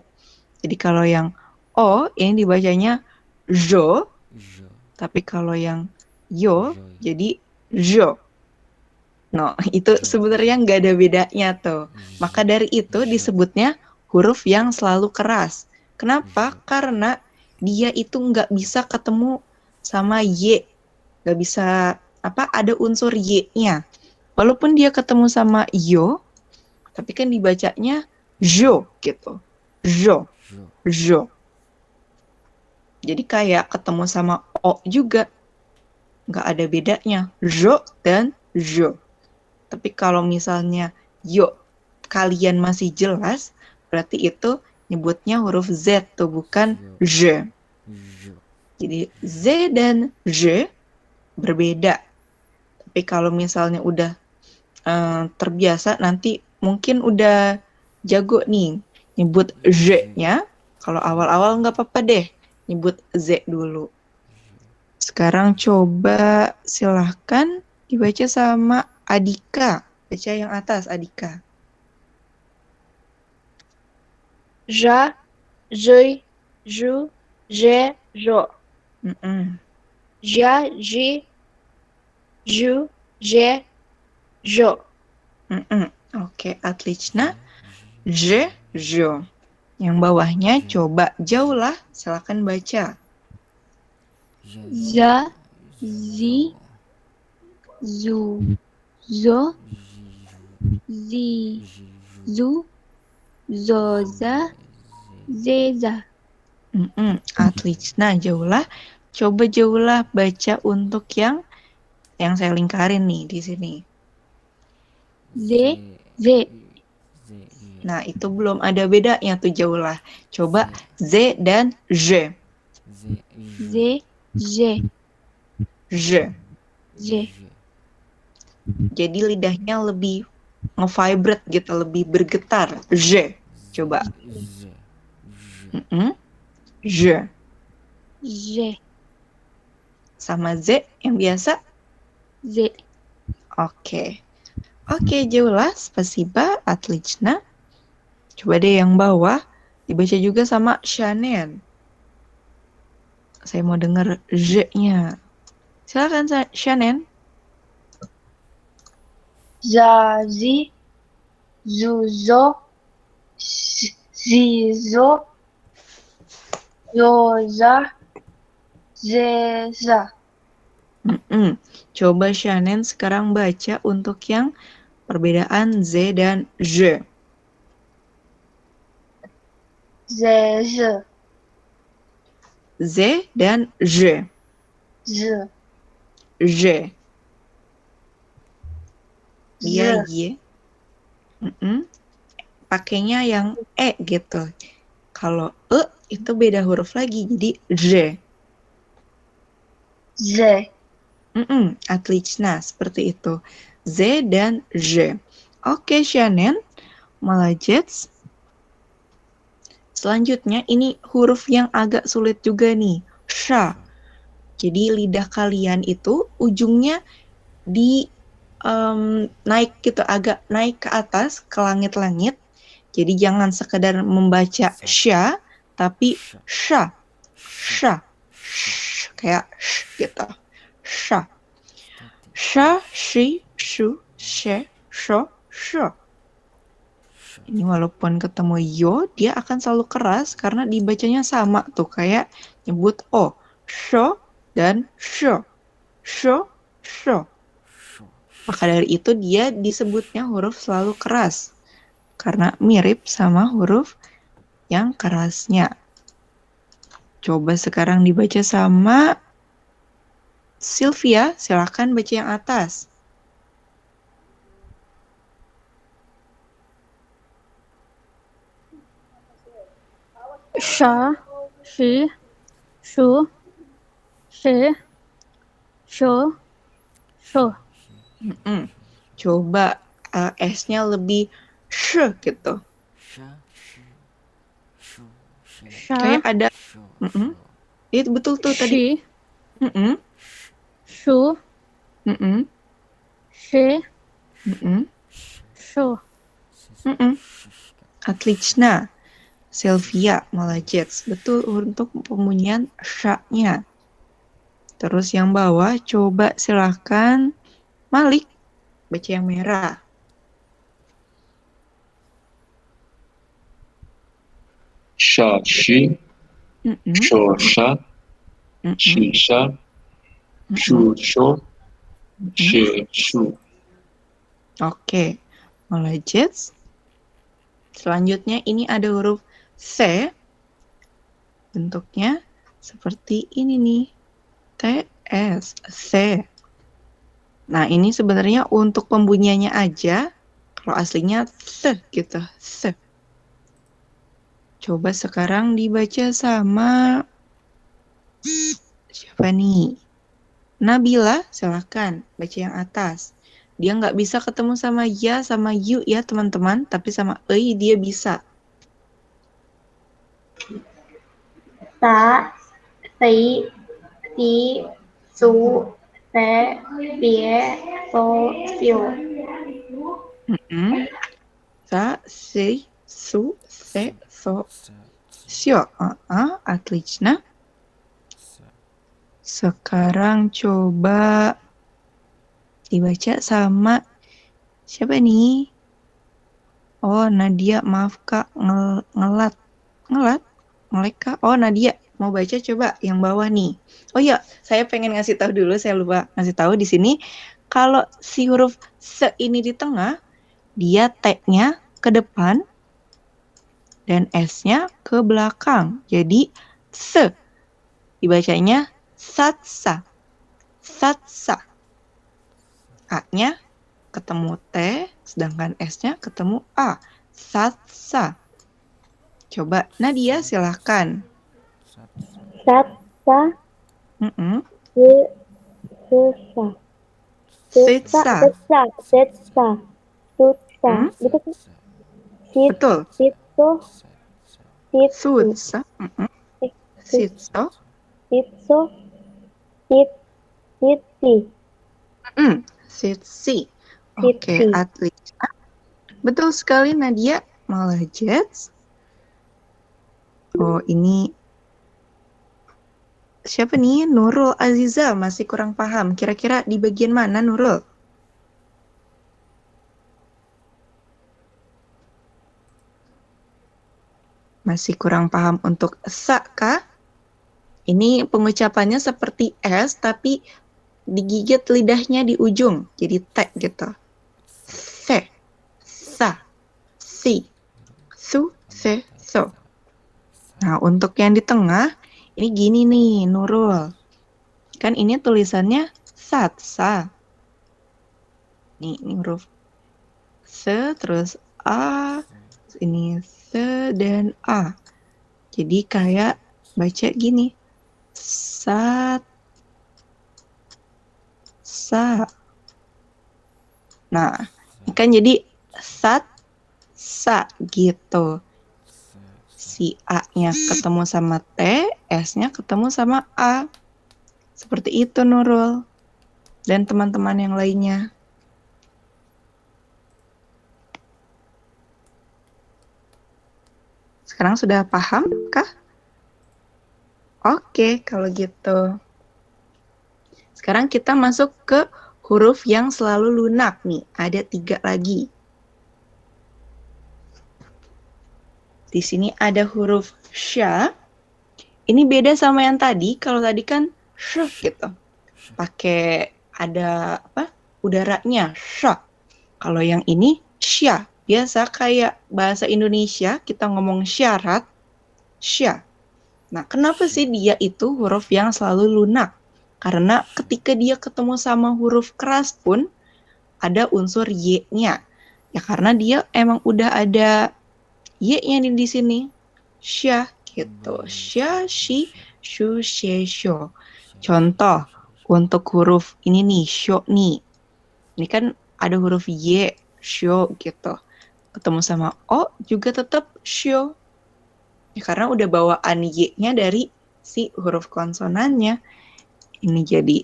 Jadi kalau yang O ini dibacanya jo, tapi kalau yang yo jadi jo. No, itu sebenarnya nggak ada bedanya tuh. Maka dari itu disebutnya huruf yang selalu keras. Kenapa? Karena dia itu nggak bisa ketemu sama Y. Nggak bisa, ada unsur Y-nya. Walaupun dia ketemu sama yo, tapi kan dibacanya jo gitu. Jo. Jadi kayak ketemu sama O juga. Nggak ada bedanya. Jo dan jo. Tapi kalau misalnya yo kalian masih jelas, berarti itu nyebutnya huruf Z tuh, bukan Z. Jadi Z dan Z berbeda. Tapi kalau misalnya udah terbiasa, nanti mungkin udah jago nih nyebut Z-nya. Kalau awal-awal nggak apa-apa deh, nyebut Z dulu. Sekarang coba silahkan dibaca sama Adika. Baca yang atas, Adika. Ja, jui, ju, je, jo. Ja, ji, ju, je, jo. Oke, Atlichna. Je, jo. Yang bawahnya coba jauhlah, silakan baca. Za, zi, zu, zo, zi, zu, zoza, zeza. Atlichna, jauhlah. Coba jauhlah baca untuk yang yang saya lingkarin nih di sini. Z, Z, Nah, itu belum ada bedanya tuh jauh lah. Coba Z dan J. Z, J, J. J. Jadi lidahnya lebih nge-vibrate gitu, lebih bergetar. J. Coba. J. J, Sama Z yang biasa. Z. Oke. Oke, Jaula, spasiba, отлично. Coba deh yang bawah dibaca juga sama Shannon. Saya mau dengar Z-nya. Silakan Shannon. Zazi, Zuzo, Zizo, Zoza, Zeza. Coba Shannon sekarang baca untuk yang perbedaan Z dan J. Zeze, Z dan J. Z, J. Dia Z. Y. Pakainya yang E gitu. Kalau E itu beda huruf lagi, jadi J. Z. Отлично, seperti itu. Z dan J. Oke, Shannon. Молодец. Selanjutnya, ini huruf yang agak sulit juga nih. Sha. Jadi lidah kalian itu ujungnya di naik gitu, agak naik ke atas, ke langit-langit. Jadi jangan sekedar membaca sha, tapi sha. Sha. Kayak sh gitu. Sha. Sha, shi, shu, she, sho, sho. Ini walaupun ketemu yo, dia akan selalu keras karena dibacanya sama tuh, kayak nyebut o. Sho dan sho. Sho, sho. Maka dari itu dia disebutnya huruf selalu keras. Karena mirip sama huruf yang kerasnya. Coba sekarang dibaca sama Sylvia, silakan baca yang atas. Sha, shi, shu, she, sho, sho. Coba S-nya lebih sh gitu. Sha, Kayak ada itu betul tuh tadi. shu, she, sho. Отлично. Sylvia, молодец. Betul untuk pembunyian sha-nya. Terus yang bawah, coba silahkan Malik, baca yang merah. Sha, shi, sho, sha, shi, sha, shu, sho, she, shu. Oke, молодец. Selanjutnya ini ada huruf C. Bentuknya seperti ini nih. TS, C. Nah, ini sebenarnya untuk pembunyiannya aja. Kalau aslinya S gitu, S. Coba sekarang dibaca sama siapa nih? Nabila, silahkan baca yang atas. Dia nggak bisa ketemu sama ya, sama you ya teman-teman, tapi sama ei dia bisa. Ta, ti, ti, su, te, pie, so, sio. Sa, si, su, se, so, sio. Отлично. Sekarang coba dibaca sama siapa nih? Oh, Nadia, maaf Kak, ngelek Kak. Oh, Nadia, mau baca coba yang bawah nih. Oh iya, saya pengen ngasih tahu dulu, saya lupa ngasih tahu di sini. Kalau si huruf se ini di tengah, dia T-nya ke depan dan S-nya ke belakang. Jadi se. Dibacanya satsa. Satsa. A-nya ketemu T, sedangkan S-nya ketemu A. Satsa. Coba Nadia silahkan. Satsa. Mm-mm. Sesa. Sitsa. Setsa. Sutsa. Betul kan? Betul. Sitso. Sutsa. Sitso. Sitso. Sitsi. Sitsi. Oke, atlet. Betul sekali Nadia. Malah Jets. Oh, ini siapa nih? Nurul Aziza masih kurang paham. Kira-kira di bagian mana Nurul? Masih kurang paham untuk sa kah? Ini pengucapannya seperti S tapi digigit lidahnya di ujung. Jadi T gitu. Se, sa, si, su, se, so. Nah, untuk yang di tengah, ini gini nih, Nurul. Kan ini tulisannya satsa. Nih, ini huruf se, terus A, terus ini se dan A. Jadi kayak baca gini. Sat, sa. Nah, ini kan jadi sat, sa gitu. Si A-nya ketemu sama T, S-nya ketemu sama A. Seperti itu Nurul. Dan teman-teman yang lainnya. Sekarang sudah paham kah? Oke, kalau gitu. Sekarang kita masuk ke huruf yang selalu lunak nih. Ada 3 lagi. Di sini ada huruf sya. Ini beda sama yang tadi. Kalau tadi kan sh gitu. Pakai ada udaranya sya. Kalau yang ini sya. Biasa kayak bahasa Indonesia kita ngomong syarat, sya. Nah, kenapa sih dia itu huruf yang selalu lunak? Karena ketika dia ketemu sama huruf keras pun ada unsur y-nya. Ya karena dia emang udah ada y-nya di sini. Sya gitu. Sya, shi, shu, she, sho. Contoh untuk huruf ini nih, sho nih. Ini kan ada huruf y, sho gitu. Ketemu sama o juga tetap sho. Ya, karena udah bawaan y-nya dari si huruf konsonannya. Ini jadi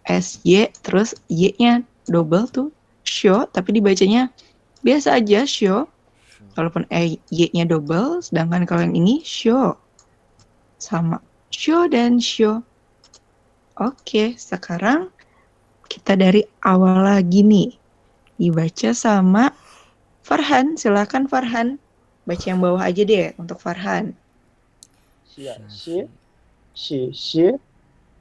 SY, terus y-nya double tuh, sho, tapi dibacanya biasa aja, sho. Walaupun y-nya double, sedangkan kalau yang ini sho. Sama, sho dan sho. Oke, sekarang kita dari awal lagi nih. Dibaca sama Farhan, silakan Farhan. Baca yang bawah aja deh untuk Farhan. Xia, xie, xie, xie,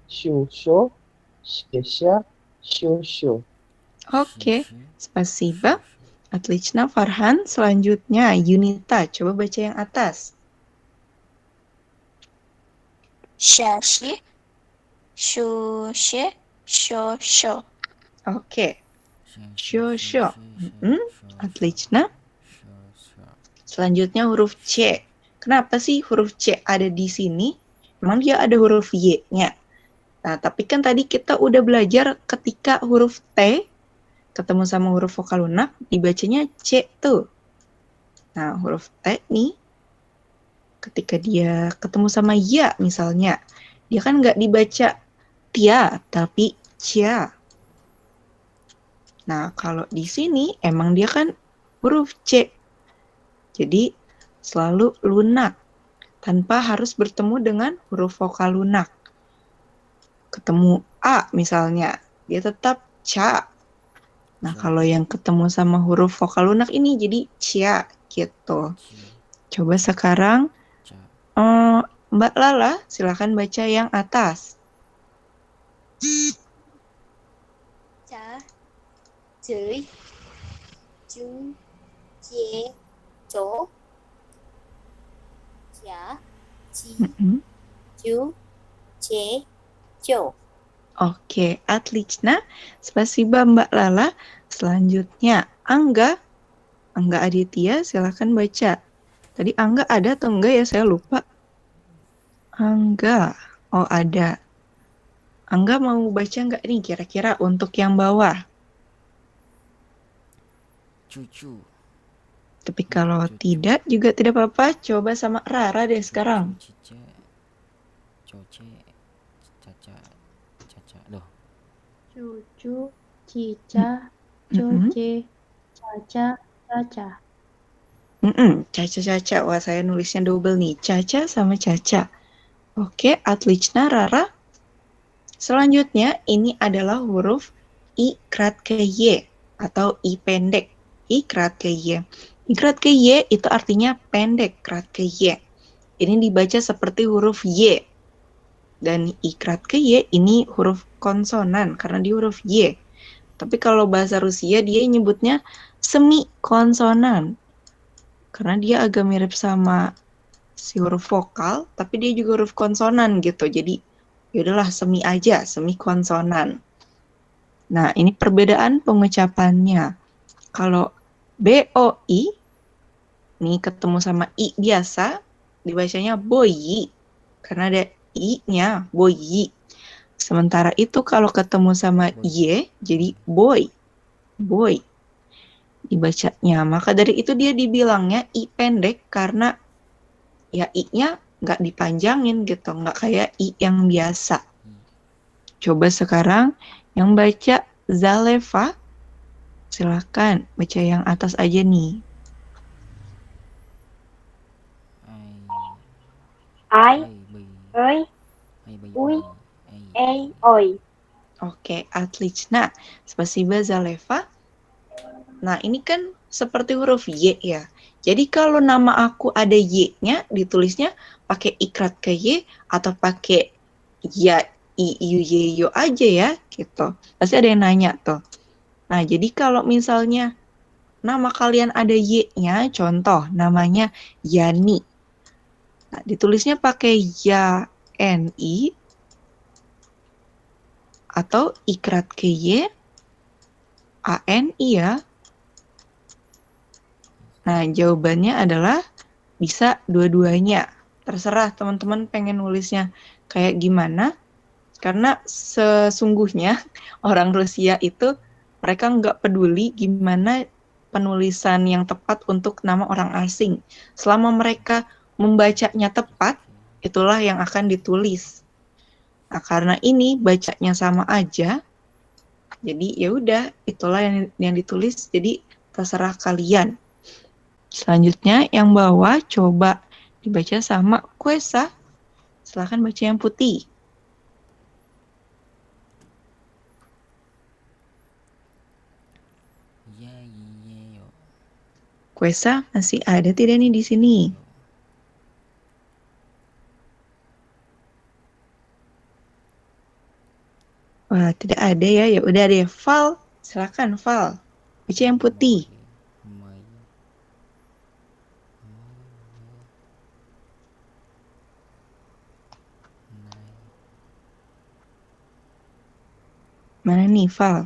xiu, xiu, xie, xia, xiu, xiu. Oke, spasiba. Отлично, Farhan. Selanjutnya, Yunita. Coba baca yang atas. Xia, xie, xiu, xie, xiu, xiu. Oke. Xiu, xiu. Отлично. Selanjutnya huruf C. Kenapa sih huruf C ada di sini? Memang dia ada huruf Y-nya. Nah, tapi kan tadi kita udah belajar ketika huruf T ketemu sama huruf vokal lunak, dibacanya C tuh. Nah, huruf T nih, ketika dia ketemu sama ya misalnya, dia kan nggak dibaca tia, tapi cia. Nah, kalau di sini emang dia kan huruf C. Jadi, selalu lunak, tanpa harus bertemu dengan huruf vokal lunak. Ketemu A misalnya, dia tetap ca. Nah, kalau yang ketemu sama huruf vokal lunak ini jadi cia gitu. Coba sekarang Mbak Lala, silakan baca yang atas. Ca, chửi, chú, chê, chỗ, chả, chi, chú, chế, chỗ. Oke, отлично. Spasiba Mbak Lala. Selanjutnya, Angga. Angga Aditya, silakan baca. Tadi Angga ada atau enggak ya? Saya lupa. Angga. Oh, ada. Angga mau baca nggak nih kira-kira untuk yang bawah? Cucu. Tapi kalau tidak juga tidak apa-apa. Coba sama Rara deh sekarang. Cice. Coce. Caca. Caca. Loh. Cucu, cica, coce, caca, caca. Caca-caca. Wah, saya nulisnya double nih. Caca sama Caca. Oke, отлично, Rara. Selanjutnya, ini adalah huruf I kratke Y atau I pendek. I kratke Y. I kratke Y itu artinya pendek, kratke Y. Ini dibaca seperti huruf Y. Dan I kratke Y ini huruf konsonan karena di huruf Y. Tapi kalau bahasa Rusia dia nyebutnya semi konsonan. Karena dia agak mirip sama si huruf vokal, tapi dia juga huruf konsonan gitu. Jadi yaudahlah semi aja, semi konsonan. Nah, ini perbedaan pengucapannya. Kalau BOI, nih ketemu sama I biasa, dibacanya boyi. Karena ada I-nya, boyi. Sementara itu kalau ketemu sama Y, jadi boy. Boy. Dibacanya. Maka dari itu dia dibilangnya I pendek karena ya I-nya nggak dipanjangin gitu, nggak kayak I yang biasa. Coba sekarang yang baca Zaleva, silakan baca yang atas aja nih. I, oi, ui, oi. Oke, отлично. Spasiba Zaleva. Nah, ini kan seperti huruf Y ya. Jadi kalau nama aku ada Y-nya, ditulisnya pakai ikrat ke Y atau pakai ya, I, U, Y, Yo aja ya, gitu. Pasti ada yang nanya tuh. Nah, jadi kalau misalnya nama kalian ada Y-nya, contoh namanya Yani. Nah, ditulisnya pakai Ya, N-I, atau ikrat ke Y, A-N-I ya. Nah, jawabannya adalah bisa dua-duanya. Terserah teman-teman pengen nulisnya kayak gimana. Karena sesungguhnya orang Rusia itu mereka nggak peduli gimana penulisan yang tepat untuk nama orang asing. Selama mereka membacanya tepat, itulah yang akan ditulis. Nah, karena ini bacanya sama aja, jadi ya udah itulah yang ditulis. Jadi terserah kalian. Selanjutnya yang bawah coba dibaca sama Kuesa. Silahkan baca yang putih. Kuesa masih ada tidak nih di sini? Wah, tidak ada ya. Ya udah deh, Val. Silakan Val. Baca yang putih. Mana nih, Val?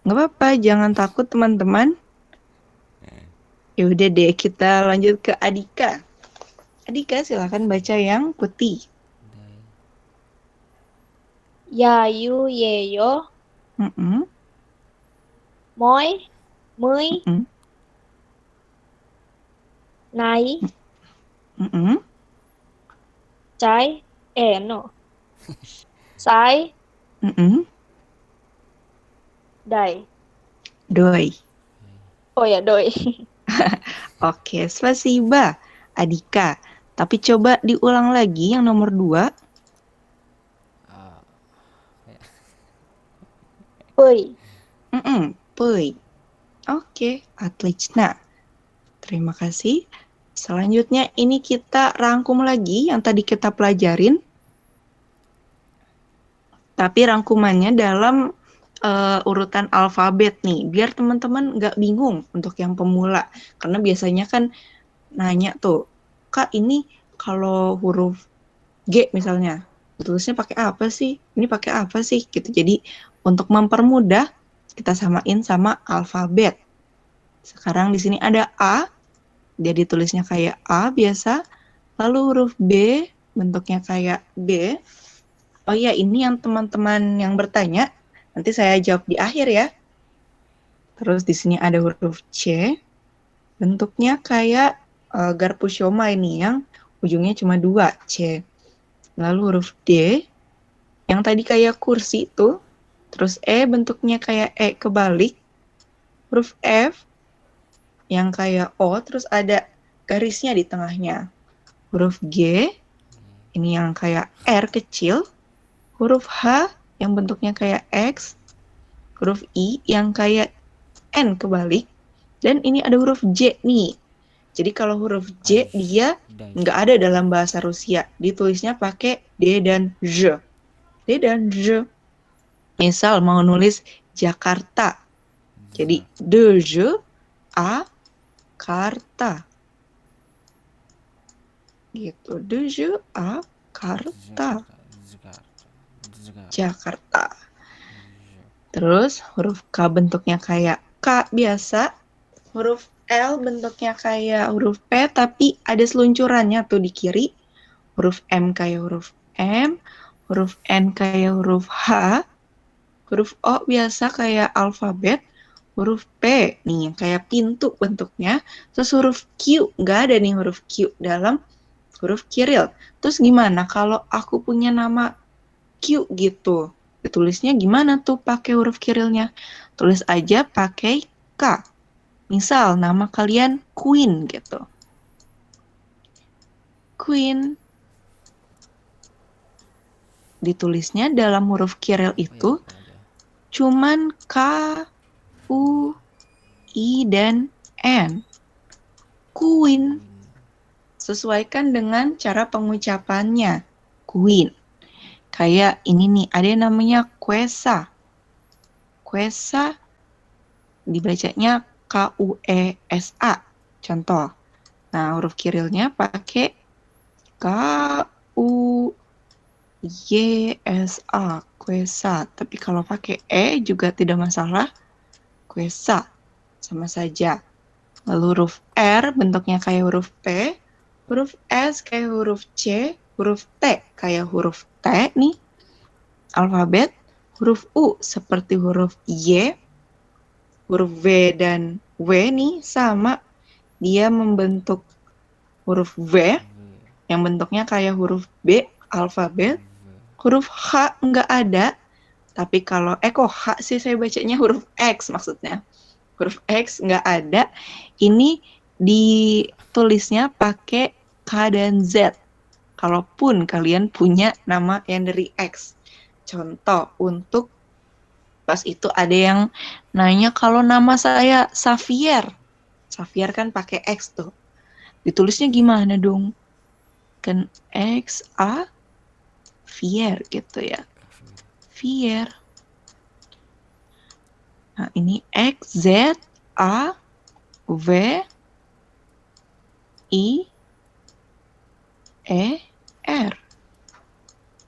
Nggak apa-apa, jangan takut teman-teman. Ya udah deh, kita lanjut ke Adika. Adika, silakan baca yang putih. Yayu, yeyo, moi, mui, nai, chai, no, sai, dai. Doi. Oh ya, doi. Oke, spasiba Adika. Tapi coba diulang lagi yang nomor 2. Pui. Pui. Oke, отлично. Terima kasih. Selanjutnya ini kita rangkum lagi yang tadi kita pelajarin. Tapi rangkumannya dalam urutan alfabet nih, biar teman-teman nggak bingung untuk yang pemula. Karena biasanya kan nanya tuh, Kak ini kalau huruf G misalnya, tulisnya pakai apa sih? Ini pakai apa sih? Gitu. Jadi untuk mempermudah kita samain sama alfabet. Sekarang di sini ada A, jadi tulisnya kayak A biasa. Lalu huruf B bentuknya kayak B. Oh iya, ini yang teman-teman yang bertanya, nanti saya jawab di akhir ya. Terus di sini ada huruf C, bentuknya kayak garpu siomay ini yang ujungnya cuma 2, C. Lalu huruf D, yang tadi kayak kursi itu, terus E bentuknya kayak E kebalik, huruf F, yang kayak O, terus ada garisnya di tengahnya. Huruf G, ini yang kayak R kecil, huruf H, yang bentuknya kayak X, huruf I, yang kayak N kebalik, dan ini ada huruf J nih. Jadi kalau huruf J dia nggak ada dalam bahasa Rusia, ditulisnya pakai D dan J. D dan J. Misal mau nulis Jakarta, jadi D J A Karta. Gitu, D J A Karta. Jakarta. Terus huruf K bentuknya kayak K biasa. Huruf L bentuknya kayak huruf P, tapi ada seluncurannya tuh di kiri. Huruf M kayak huruf M, huruf N kayak huruf H, huruf O biasa kayak alfabet, huruf P nih kayak pintu bentuknya, terus huruf Q, nggak ada nih huruf Q dalam huruf Kiril. Terus gimana kalau aku punya nama Q gitu? Ditulisnya gimana tuh pakai huruf Kirilnya? Tulis aja pakai K. Misal nama kalian Queen gitu. Queen. Ditulisnya dalam huruf Kiril itu cuman K, U, I, dan N. Queen. Sesuaikan dengan cara pengucapannya. Queen. Kayak ini nih, ada yang namanya Quesa. Quesa dibacanya K-U-E-S-A. Contoh. Nah, huruf Kirilnya pakai K-U-Y-S-A. Quesa. Tapi kalau pakai E juga tidak masalah. Quesa. Sama saja. Lalu huruf R bentuknya kayak huruf P. Huruf S kayak huruf C. Huruf T kayak huruf T nih. Alfabet. Huruf U seperti huruf Y. Huruf V dan W nih sama, dia membentuk huruf V yang bentuknya kayak huruf B, alfabet. Huruf H nggak ada, tapi kalau kok H sih saya bacanya huruf X maksudnya. Huruf X nggak ada, ini ditulisnya pakai K dan Z. Kalaupun kalian punya nama yang dari X. Contoh untuk pas itu ada yang nanya kalau nama saya Xavier. Xavier kan pakai X tuh. Ditulisnya gimana dong? Kan X A Vier gitu ya. Vier. Nah, ini X Z A V I E R.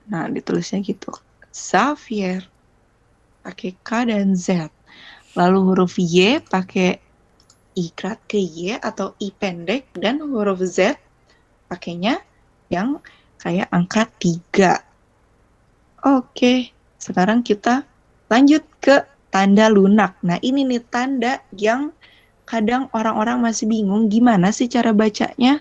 Nah, ditulisnya gitu. Xavier. Pakai K dan Z. Lalu huruf Y pakai ikrat ke Y atau I pendek, dan huruf Z pakainya yang kayak angka 3. Oke, sekarang kita lanjut ke tanda lunak. Nah, ini nih tanda yang kadang orang-orang masih bingung gimana sih cara bacanya.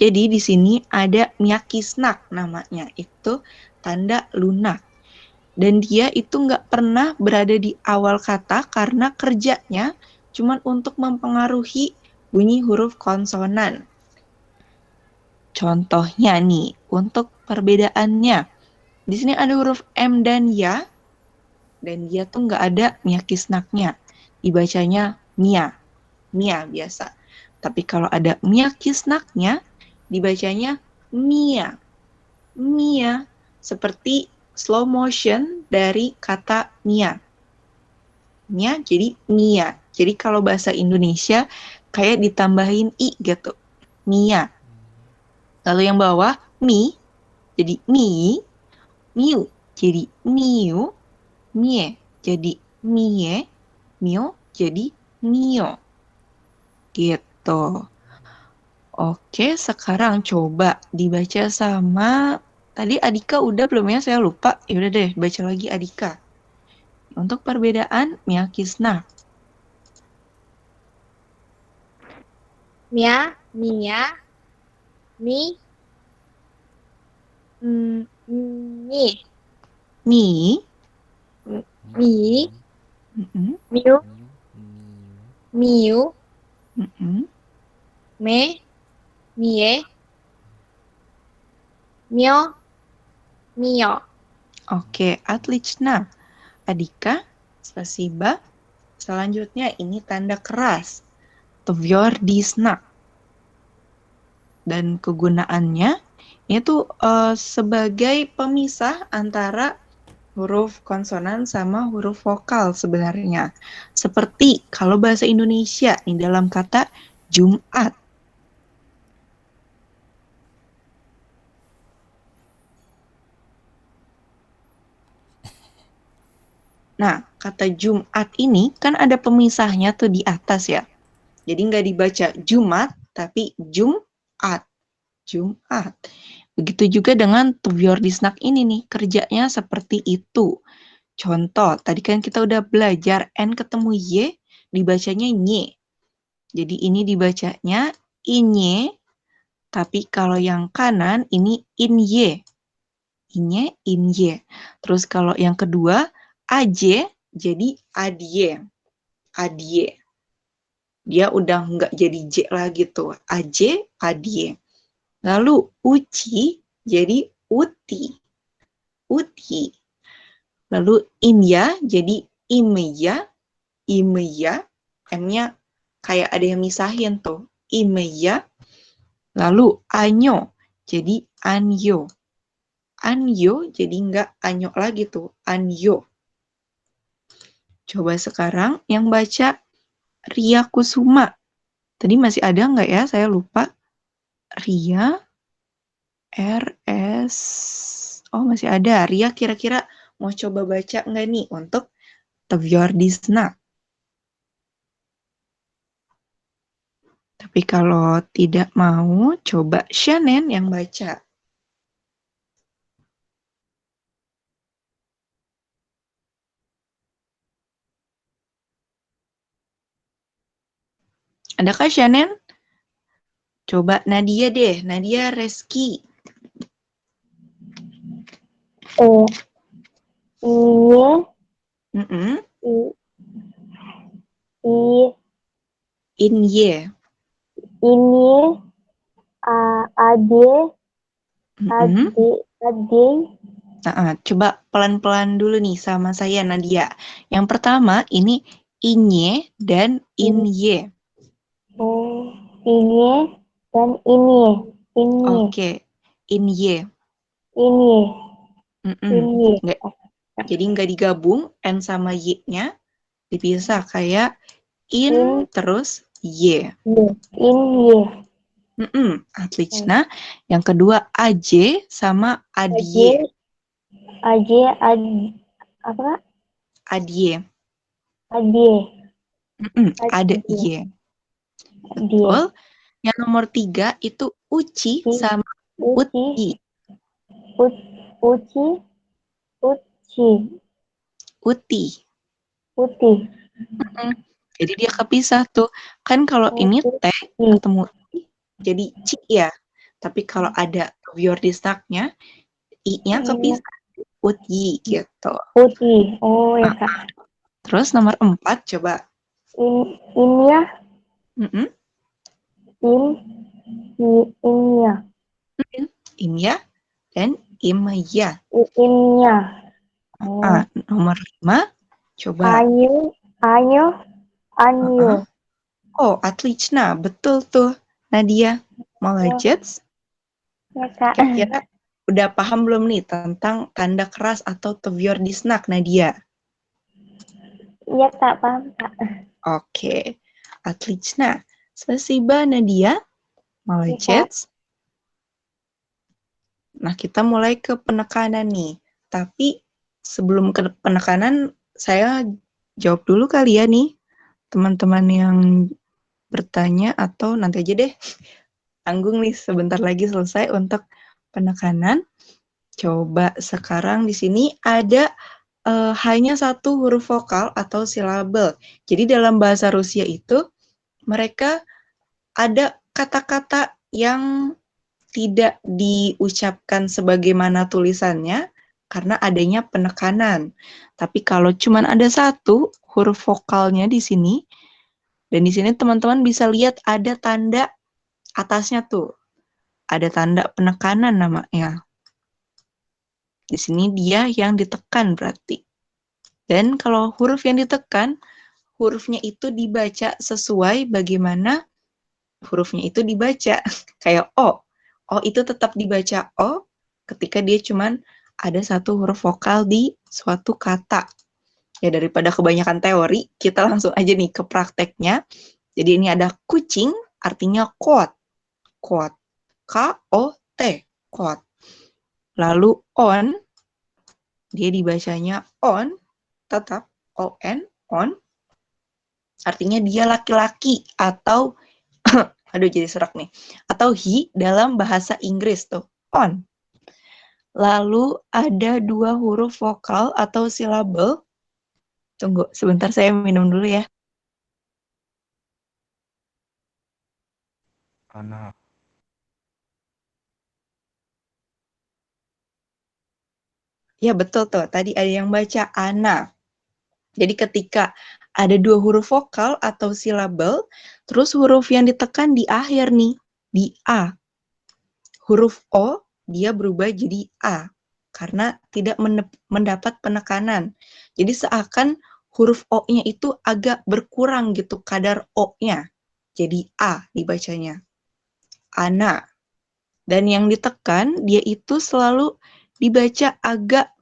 Jadi di sini ada Miyakisnak namanya, itu tanda lunak. Dan dia itu nggak pernah berada di awal kata karena kerjanya cuma untuk mempengaruhi bunyi huruf konsonan. Contohnya nih, untuk perbedaannya. Di sini ada huruf M dan Ya, dan dia tuh nggak ada Miyakisnaknya. Dibacanya Mia. Mia biasa. Tapi kalau ada Miyakisnaknya, dibacanya Mia. Mia. Seperti slow motion dari kata Mia. Mia jadi Mia. Jadi kalau bahasa Indonesia kayak ditambahin I gitu. Mia. Lalu yang bawah Mi jadi mi, miu jadi miu, mie jadi mie, mio jadi mio. Gitu. Oke, sekarang coba dibaca sama tadi Adika udah belum ya? Saya lupa. Ya udah deh, baca lagi Adika. Untuk perbedaan miyakisna. Mia, Mia, Mi, Mi, Mi, Mi, mm-mm, Miu, Miu, mm-mm. Me, Mie, Mio, Mio. Oke, отлично. Adika, spasiba. Selanjutnya ini tanda keras. Tvrдисна. Dan kegunaannya itu sebagai pemisah antara huruf konsonan sama huruf vokal sebenarnya. Seperti kalau bahasa Indonesia nih dalam kata Jumat. Nah, kata Jumat ini kan ada pemisahnya tuh di atas ya. Jadi nggak dibaca Jumat, tapi Jumat. Jumat. Begitu juga dengan Tvyordisnak ini nih, kerjanya seperti itu. Contoh, tadi kan kita udah belajar N ketemu Y, dibacanya nye. Jadi ini dibacanya inye, tapi kalau yang kanan ini inye. Inye, inye. Terus kalau yang kedua, aje, jadi adye. Adye. Dia udah nggak jadi J lagi tuh. Aje, adye. Lalu uci, jadi uti. Uti. Lalu imya, jadi imya. Imya. M-nya kayak ada yang misahin tuh. Imya. Lalu anyo, jadi anyo. Anyo, jadi nggak anyo lagi tuh. Anyo. Coba sekarang yang baca Ria Kusuma. Tadi masih ada nggak ya? Saya lupa. Ria, RS. Oh, masih ada. Ria kira-kira mau coba baca nggak nih untuk Tvyordisna? Tapi kalau tidak mau, coba Shannon yang baca. Adakah Shannon? Coba Nadia deh. Nadia Reski. Iye, Mm-mm. Inye, Inye. Ade, Mm-mm. Ade. Coba pelan-pelan dulu nih sama saya Nadia. Yang pertama ini inye dan inye. Oh, inye dan inye. Inye. Oke, inye. Inye. Inye. Jadi nggak digabung N sama Y-nya, dipisah kayak in terus Y. Inye. Отлично. Yang kedua AJ sama adye. Aje, apa? Adye. Adye. Adye. Betul. Yang nomor 3 itu uci sama uti. Uci. Uti. Uti. Jadi dia kepisah tuh. Kan kalau ini T ketemu I, jadi ci ya. Tapi kalau ada Tvyordisnaknya, I-nya kepisah. Uti gitu. Uti. Oh ya Kak. Terus nomor 4 coba. Imya. Mm-mm. Imya. Imya dan imya. Imya. Nomor 5 coba. Anyo. Oh, отлично. Betul tuh, Nadia. Молодец. Ya Kak. Kira-kira udah paham belum nih tentang tanda keras atau Tvyordisnak, Nadia? Iya Kak, paham Kak. Oke. Отлично. Спасибо, Nadia. Молодец. Nah, kita mulai ke penekanan nih. Tapi sebelum ke penekanan, saya jawab dulu kali ya nih, teman-teman yang bertanya, atau nanti aja deh. Tanggung nih, sebentar lagi selesai untuk penekanan. Coba sekarang di sini ada hanya satu huruf vokal atau silabel. Jadi dalam bahasa Rusia itu, mereka ada kata-kata yang tidak diucapkan sebagaimana tulisannya karena adanya penekanan. Tapi kalau cuma ada satu huruf vokalnya di sini, dan di sini teman-teman bisa lihat ada tanda atasnya tuh. Ada tanda penekanan namanya. Di sini dia yang ditekan berarti. Dan kalau huruf yang ditekan, hurufnya itu dibaca sesuai bagaimana hurufnya itu dibaca. Kayak O. O itu tetap dibaca O ketika dia cuman ada satu huruf vokal di suatu kata. Ya, daripada kebanyakan teori, kita langsung aja nih ke prakteknya. Jadi ini ada kucing, artinya kot. Kot. K-O-T. Kot. Lalu on, dia dibacanya on, tetap O-N, on. Artinya dia laki-laki atau aduh jadi serak nih. Atau he dalam bahasa Inggris tuh, on. Lalu ada dua huruf vokal atau silabel. Tunggu, sebentar saya minum dulu ya. Anak. Ya betul tuh, tadi ada yang baca ana. Jadi ketika ada dua huruf vokal atau silabel, terus huruf yang ditekan di akhir nih, di A. Huruf O, dia berubah jadi A, karena tidak mendapat penekanan. Jadi seakan huruf O-nya itu agak berkurang gitu, kadar O-nya. Jadi A dibacanya. Ana. Dan yang ditekan, dia itu selalu dibaca agak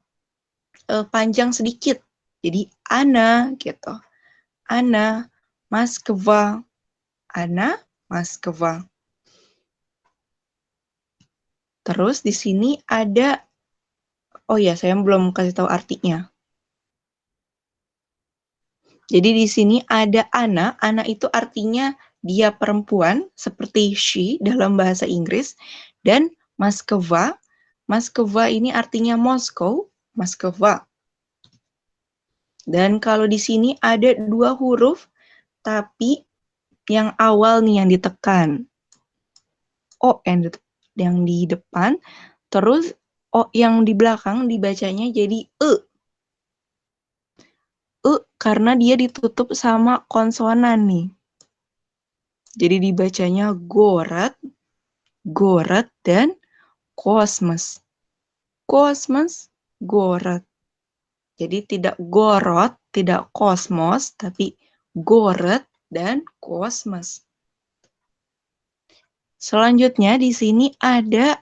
panjang sedikit. Jadi Ana gitu. Ana Moskva. Ana Moskva. Terus di sini ada, oh ya saya belum kasih tahu artinya. Jadi di sini ada Ana. Ana itu artinya dia perempuan seperti she dalam bahasa Inggris, dan Moskva. Moskva ini artinya Moskow, Moskva. Dan kalau di sini ada dua huruf, tapi yang awal nih yang ditekan. O yang di depan, terus O yang di belakang dibacanya jadi E. E karena dia ditutup sama konsonan nih. Jadi dibacanya gorat, gorat, dan kosmos. Kosmos, gorat. Jadi tidak gorot, tidak kosmos, tapi goret dan kosmos. Selanjutnya di sini ada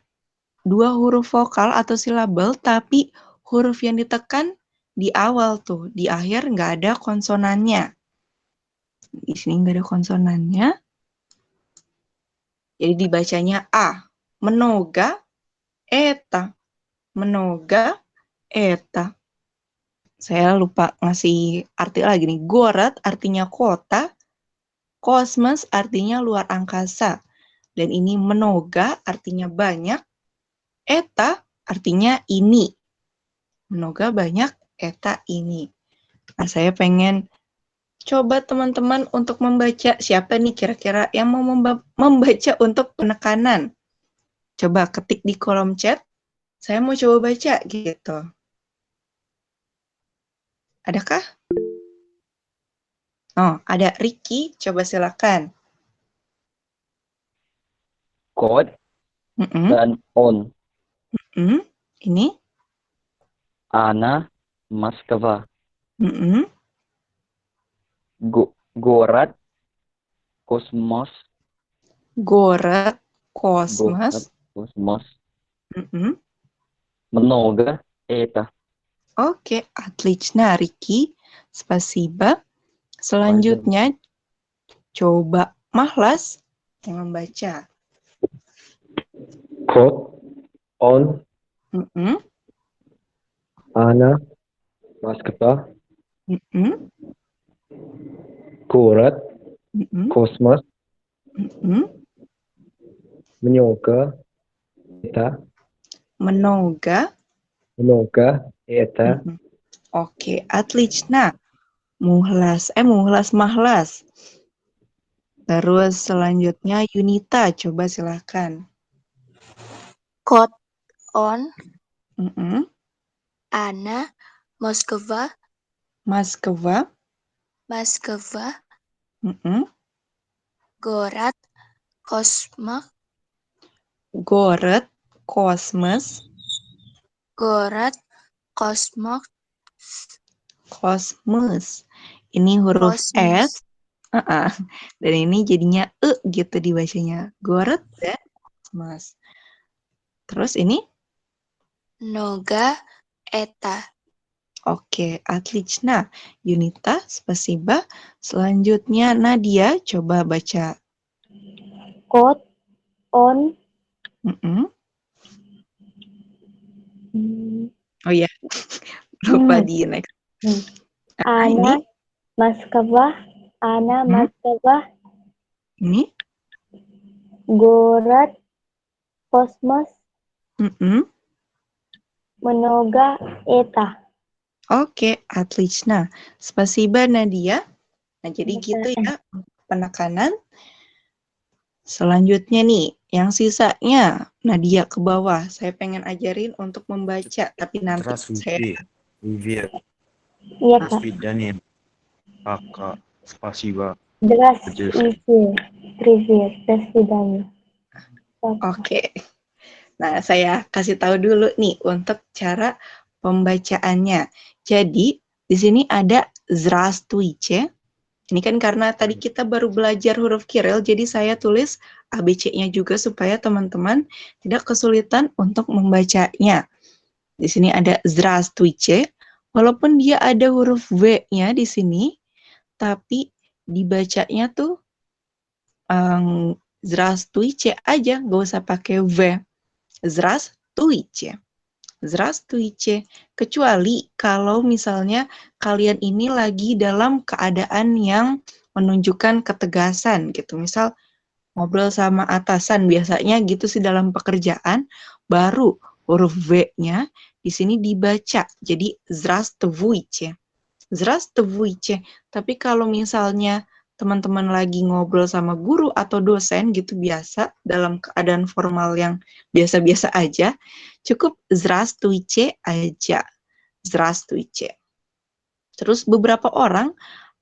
dua huruf vokal atau silabel, tapi huruf yang ditekan di awal tuh, di akhir nggak ada konsonannya. Di sini nggak ada konsonannya. Jadi dibacanya A. Menoga, eta. Menoga, eta. Saya lupa ngasih arti lagi nih. Gorat artinya kota, kosmos artinya luar angkasa. Dan ini menoga artinya banyak, eta artinya ini. Menoga banyak, eta ini. Nah, saya pengen coba teman-teman untuk membaca. Siapa nih kira-kira yang mau membaca untuk penekanan? Coba ketik di kolom chat. Saya mau coba baca gitu. Adakah? Oh, ada Ricky. Coba silakan. Code dan on. Ini? Ana Moskva. Gorat, kosmos. Gorat, kosmos. Kosmos. Много это. Oke, отлично, Ricky. Spasiba. Selanjutnya, coba Mahlas yang membaca. Code, on, Mm-mm. Ana, Moskva, Mm-mm. Город, Mm-mm. Kosmos, Mm-mm. Много, это, Много. Много, это, Mm-mm. Oke, отлично. Muhlas, muhlas, mahlas. Terus selanjutnya Yunita, coba silakan. Kod on Mm-mm. Ana Moskva Moskva. Mm-mm. Город Kosmos Город, kosmos, Город Kosmos kosmos. Ini huruf S. Dan ini jadinya gitu dibacanya. Город dan kosmos. Terus ini? Много это. Oke, отлично. Yunita, spasiba. Selanjutnya Nadia, coba baca. Kod on. Mm-mm. Oh iya, lupa di next. Ana Moskva. Ana Moskva. Ini? Город Kosmos. Mm-mm. Много это. Oke, отлично. Spasiba Nadia. Nah, jadi gitu ya penekanan. Selanjutnya nih, yang sisanya Nadia ke bawah. Saya pengen ajarin untuk membaca, tapi nanti saya... Привет. Iya, До Kak. свидания. Пока. Спасибо. Здравствуйте. Привет. До свидания. Oke. Nah, saya kasih tahu dulu nih untuk cara pembacaannya. Jadi, di sini ada Здравствуйте. Ini kan karena tadi kita baru belajar huruf Kiril, jadi saya tulis ABC-nya juga supaya teman-teman tidak kesulitan untuk membacanya. Di sini ada Здравствуйте, walaupun dia ada huruf W-nya di sini, tapi dibacanya tuh Здравствуйте aja, nggak usah pakai V. Здравствуйте. Здравствуйте. Kecuali kalau misalnya kalian ini lagi dalam keadaan yang menunjukkan ketegasan gitu. Misal ngobrol sama atasan, biasanya gitu sih dalam pekerjaan, baru huruf V-nya di sini dibaca. Jadi Здравствуйте. Здравствуйте. Tapi kalau misalnya teman-teman lagi ngobrol sama guru atau dosen gitu biasa dalam keadaan formal yang biasa-biasa aja, cukup Здравствуйте aja. Здравствуйте. Terus beberapa orang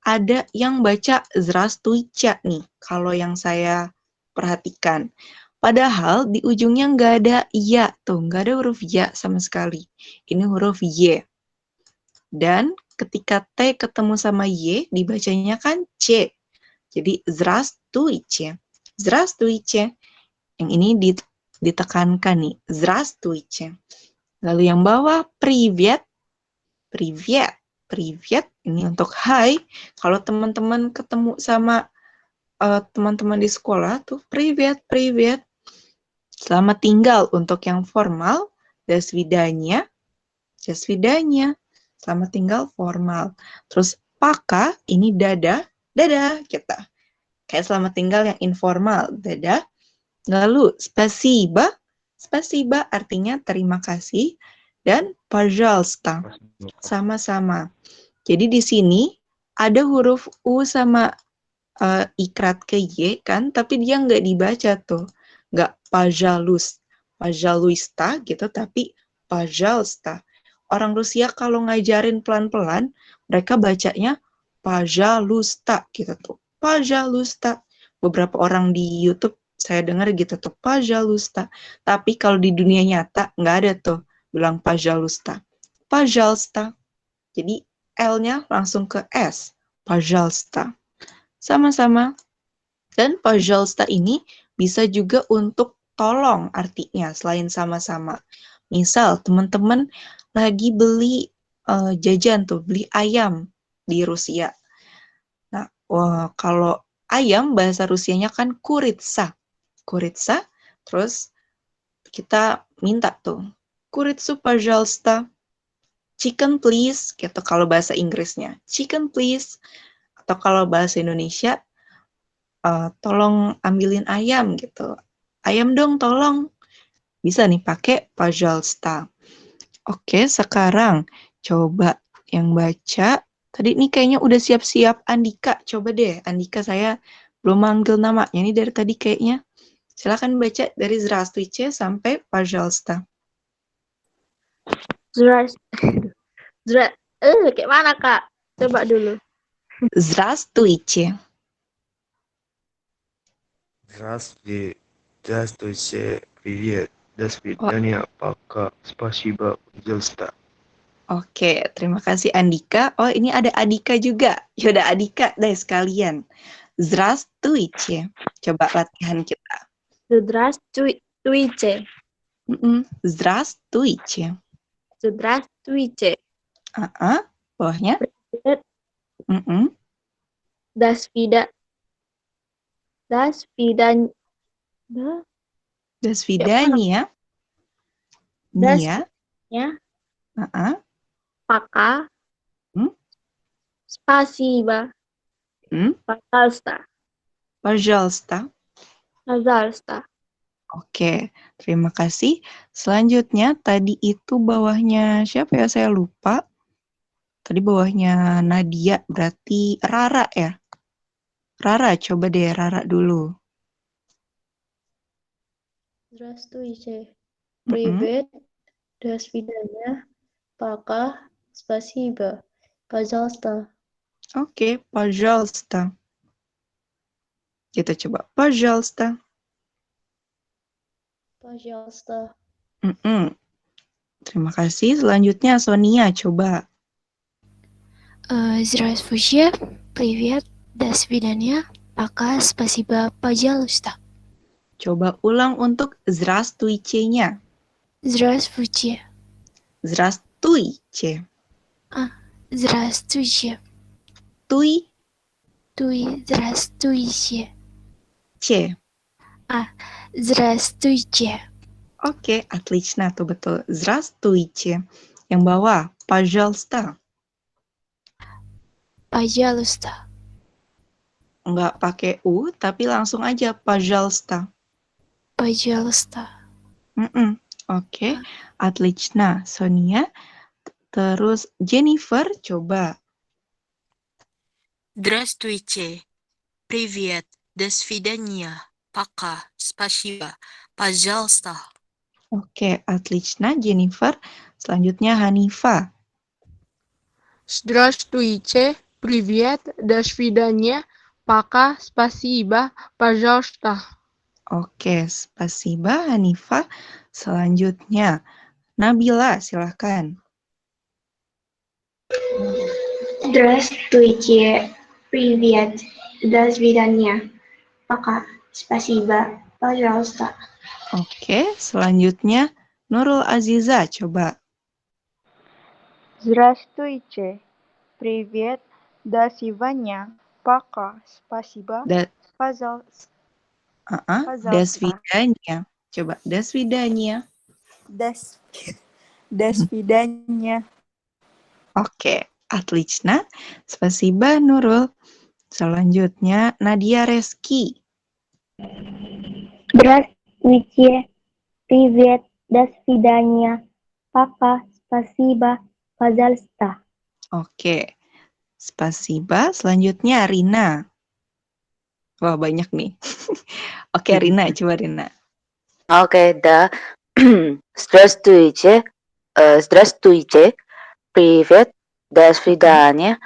ada yang baca Здравствуйте nih, kalau yang saya perhatikan. Padahal di ujungnya nggak ada ya tuh, nggak ada huruf ya sama sekali. Ini huruf Y. Dan ketika T ketemu sama Y, dibacanya kan C. Jadi Здравствуйте. Здравствуйте. Yang ini ditekankan nih. Здравствуйте. Lalu yang bawah, Привет. Привет. Привет. Ini untuk hai. Kalau teman-teman ketemu sama teman-teman di sekolah tuh, Привет, Привет. Selamat tinggal untuk yang formal. До свидания. До свидания. Selamat tinggal formal. Terus Paka, ini dadah. Dadah, kita. Kayak selamat tinggal yang informal. Dadah. Lalu, spasiba. Spasiba artinya terima kasih. Dan пожалуйста. Sama-sama. Jadi di sini ada huruf U sama ikrat ke Y kan, tapi dia nggak dibaca tuh. Nggak пожалуйста gitu, tapi пожалуйста. Orang Rusia kalau ngajarin pelan-pelan, mereka bacanya пожалуйста gitu tuh. Пожалуйста. Beberapa orang di YouTube saya dengar gitu tuh, пожалуйста. Tapi kalau di dunia nyata nggak ada tuh bilang пожалуйста. Пожалуйста. Jadi L-nya langsung ke S. Пожалуйста. Sama-sama. Dan пожалуйста ini bisa juga untuk tolong artinya selain sama-sama. Misal teman-teman lagi beli jajan tuh, beli ayam di Rusia. Nah, kalau ayam bahasa Rusianya kan kuritsa. Kuritsa, terus kita minta tuh, Kuritsu пожалуйста. Chicken please, gitu kalau bahasa Inggrisnya. Chicken please. Atau kalau bahasa Indonesia, tolong ambilin ayam gitu. Ayam dong, tolong. Bisa nih pakai пожалуйста. Oke, sekarang coba yang baca. Tadi ini kayaknya udah siap-siap Andika. Coba deh, Andika saya belum manggil namanya. Ini dari tadi kayaknya. Silakan baca dari здравствуйте sampai пожалуйста. Kayak mana, Kak? Coba dulu. Здравствуйте. Здравствуйте. Здравствуйте. Привет. До свидания. Пока. Спасибо. Пожалуйста. Oke, terima kasih Andika. Oh, ini ada Adika juga. Yaudah, Adika deh sekalian. Здравствуйте. Coba latihan kita. Здравствуйте. Здравствуйте. Здравствуйте. Bawahnya? До свидания. До свидания. До свидания. До Nia. свидания. Пока. Спасибо. Пожалуйста. Пожалуйста. Пожалуйста. Oke, terima kasih. Selanjutnya, tadi itu bawahnya siapa ya? Saya lupa. Tadi bawahnya Nadia, berarti Rara ya? Rara, coba deh Rara dulu. Здравствуйте. Привет. До свидания. Пока. Спасибо. Пожалуйста. Oke, пожалуйста. Kita coba. Пожалуйста. Пожалуйста. Terima kasih. Selanjutnya Sonia, coba. Здравствуйте, привет, до свидания, пока, спасибо, пожалуйста. Coba ulang untuk здравствуйте-nya. Здравствуйте. Здравствуйте. Здравствуйте. Туй. Здравствуйте. Че. Здравствуйте. Oke, отлично, tuh betul. Здравствуйте. Yang bawah, пожалуйста. Пожалуйста. Nggak pakai U, tapi langsung aja, пожалуйста. Пожалуйста. Oke, отлично. Sonia. Terus Jennifer, coba. Здравствуйте. Привет. До свидания. Пока. Спасибо. Пожалуйста. Oke, отлично, Jennifer. Selanjutnya Hanifa. Здравствуйте, привет, до свидания, пока, спасибо, пожалуйста. Oke, spasiba Hanifa. Selanjutnya Nabila, silahkan. Здравствуйте. Привет. До свидания. Пока. Спасибо. Пожалуйста. Oke, selanjutnya Nurul Aziza, coba. Здравствуйте. Привет. До свидания. Пока. Спасибо. Пожалуйста. До свидания. Coba, до свидания. До свидания. Oke, отлично. Spasiba Nurul. Selanjutnya Nadia Reski. Здравствуйте. Привет. До свидания. Пока. Спасибо. Пожалуйста. Oke. Spasiba. Selanjutnya Rina. Wah, banyak nih. Oke, Rina. Coba Rina. Oke, да. Здравствуйте. Здравствуйте. Привет. До свидания.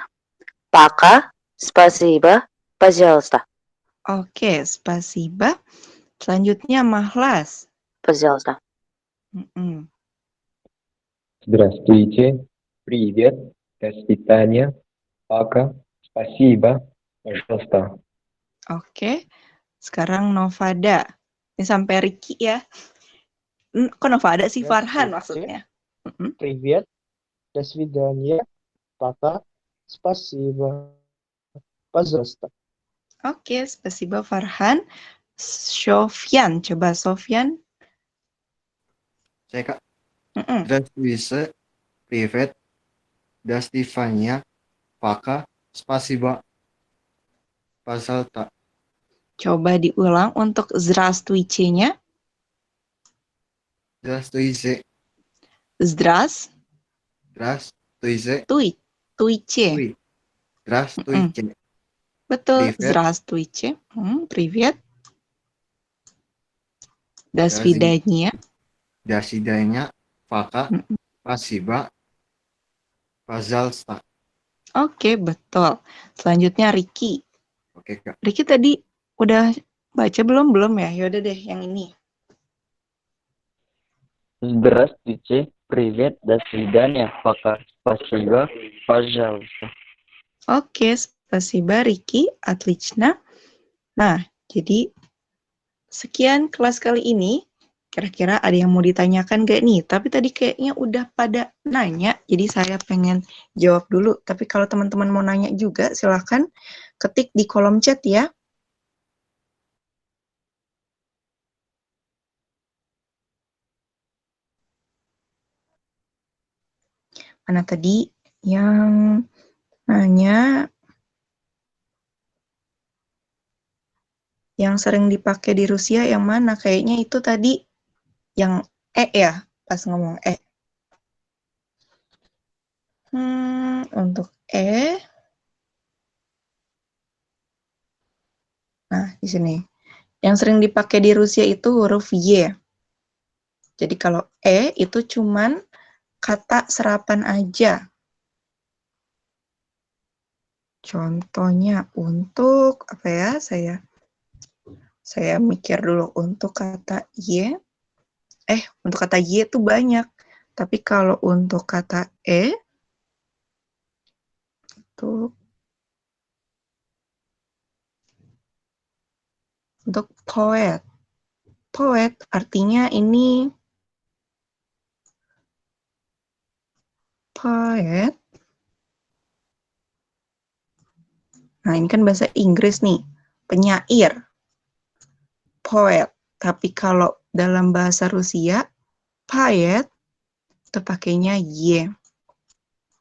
Пока. Спасибо. Пожалуйста. Oke, spasiba. Selanjutnya Mahlas. Пожалуйста. Здравствуйте. Привет. До свидания. Пока. Спасибо. Пожалуйста. Oke. Sekarang Novada. Ini sampai Ricky ya. Kok Novada sih? Farhan maksudnya. Привет. До свидания. Пока. Спасибо. Пожалуйста. Oke, spasiba Farhan. Sofyan, coba Sofyan. Saya Kak. Здравствуйте. Привет. До свидания. Пока. Спасибо. Пожалуйста. Coba diulang untuk здравствуйте-nya. Здравствуйте. Здравствуйте. Здравствуйте. Туйте. Здравствуйте. Betul. Привет. Здравствуйте. Привет. До До свидания. До свидания. Пока. Спасибо. Пожалуйста. Oke, betul. Selanjutnya Ricky. Oke, Kak. Ricky tadi udah baca belum? Belum ya? Yaudah deh yang ini. Здравствуйте. Привет. До свидания. Пока. Спасибо. Пожалуйста. Oke, spasiba Ricky. Отлично. Nah, jadi sekian kelas kali ini. Kira-kira ada yang mau ditanyakan gak nih? Tapi tadi kayaknya udah pada nanya, jadi saya pengen jawab dulu. Tapi kalau teman-teman mau nanya juga, silahkan ketik di kolom chat ya. Mana tadi yang nanya yang sering dipakai di Rusia yang mana? Kayaknya itu tadi yang ya, pas ngomong untuk nah di sini. Yang sering dipakai di Rusia itu huruf Y. Jadi kalau itu cuman kata serapan aja. Contohnya untuk apa ya? Saya mikir dulu untuk kata Y. Untuk kata Y itu banyak. Tapi kalau untuk kata itu untuk poet. Poet artinya ini poet. Nah, ini kan bahasa Inggris nih. Penyair. Poet. Tapi kalau dalam bahasa Rusia, poet itu pakainya Y.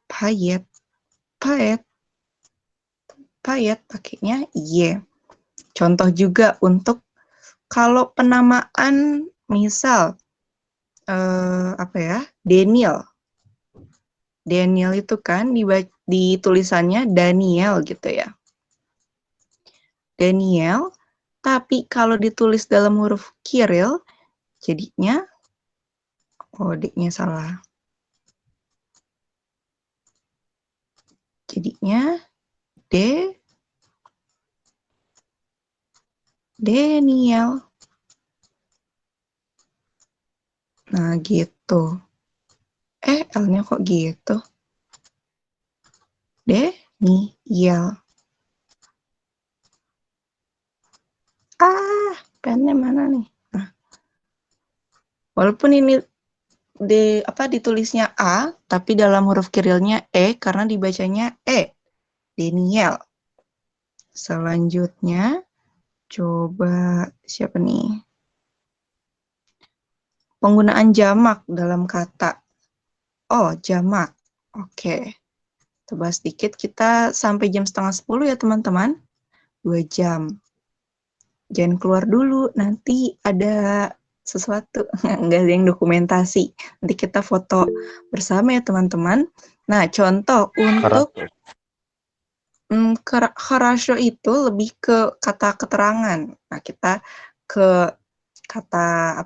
Poet. Poet. Poet pakainya Y. Contoh juga untuk kalau penamaan misal Daniel. Daniel itu kan di tulisannya Daniel gitu ya. Daniel, tapi kalau ditulis dalam huruf Kiril, jadinya D-nya salah. Jadinya Daniel. Nah, gitu. L-nya kok gitu? Daniel. Pennya mana nih? Nah. Walaupun ini ditulisnya A, tapi dalam huruf Kirilnya karena dibacanya Daniel. Selanjutnya, coba siapa nih? Penggunaan jamak dalam kata. Jamak. Oke. Coba sedikit, kita sampai jam 9:30 ya teman-teman. 2 jam. Jangan keluar dulu, nanti ada sesuatu. Nggak ada yang dokumentasi. Nanti kita foto bersama ya teman-teman. Nah, contoh untuk хорошо itu lebih ke kata keterangan. Nah, kita ke kata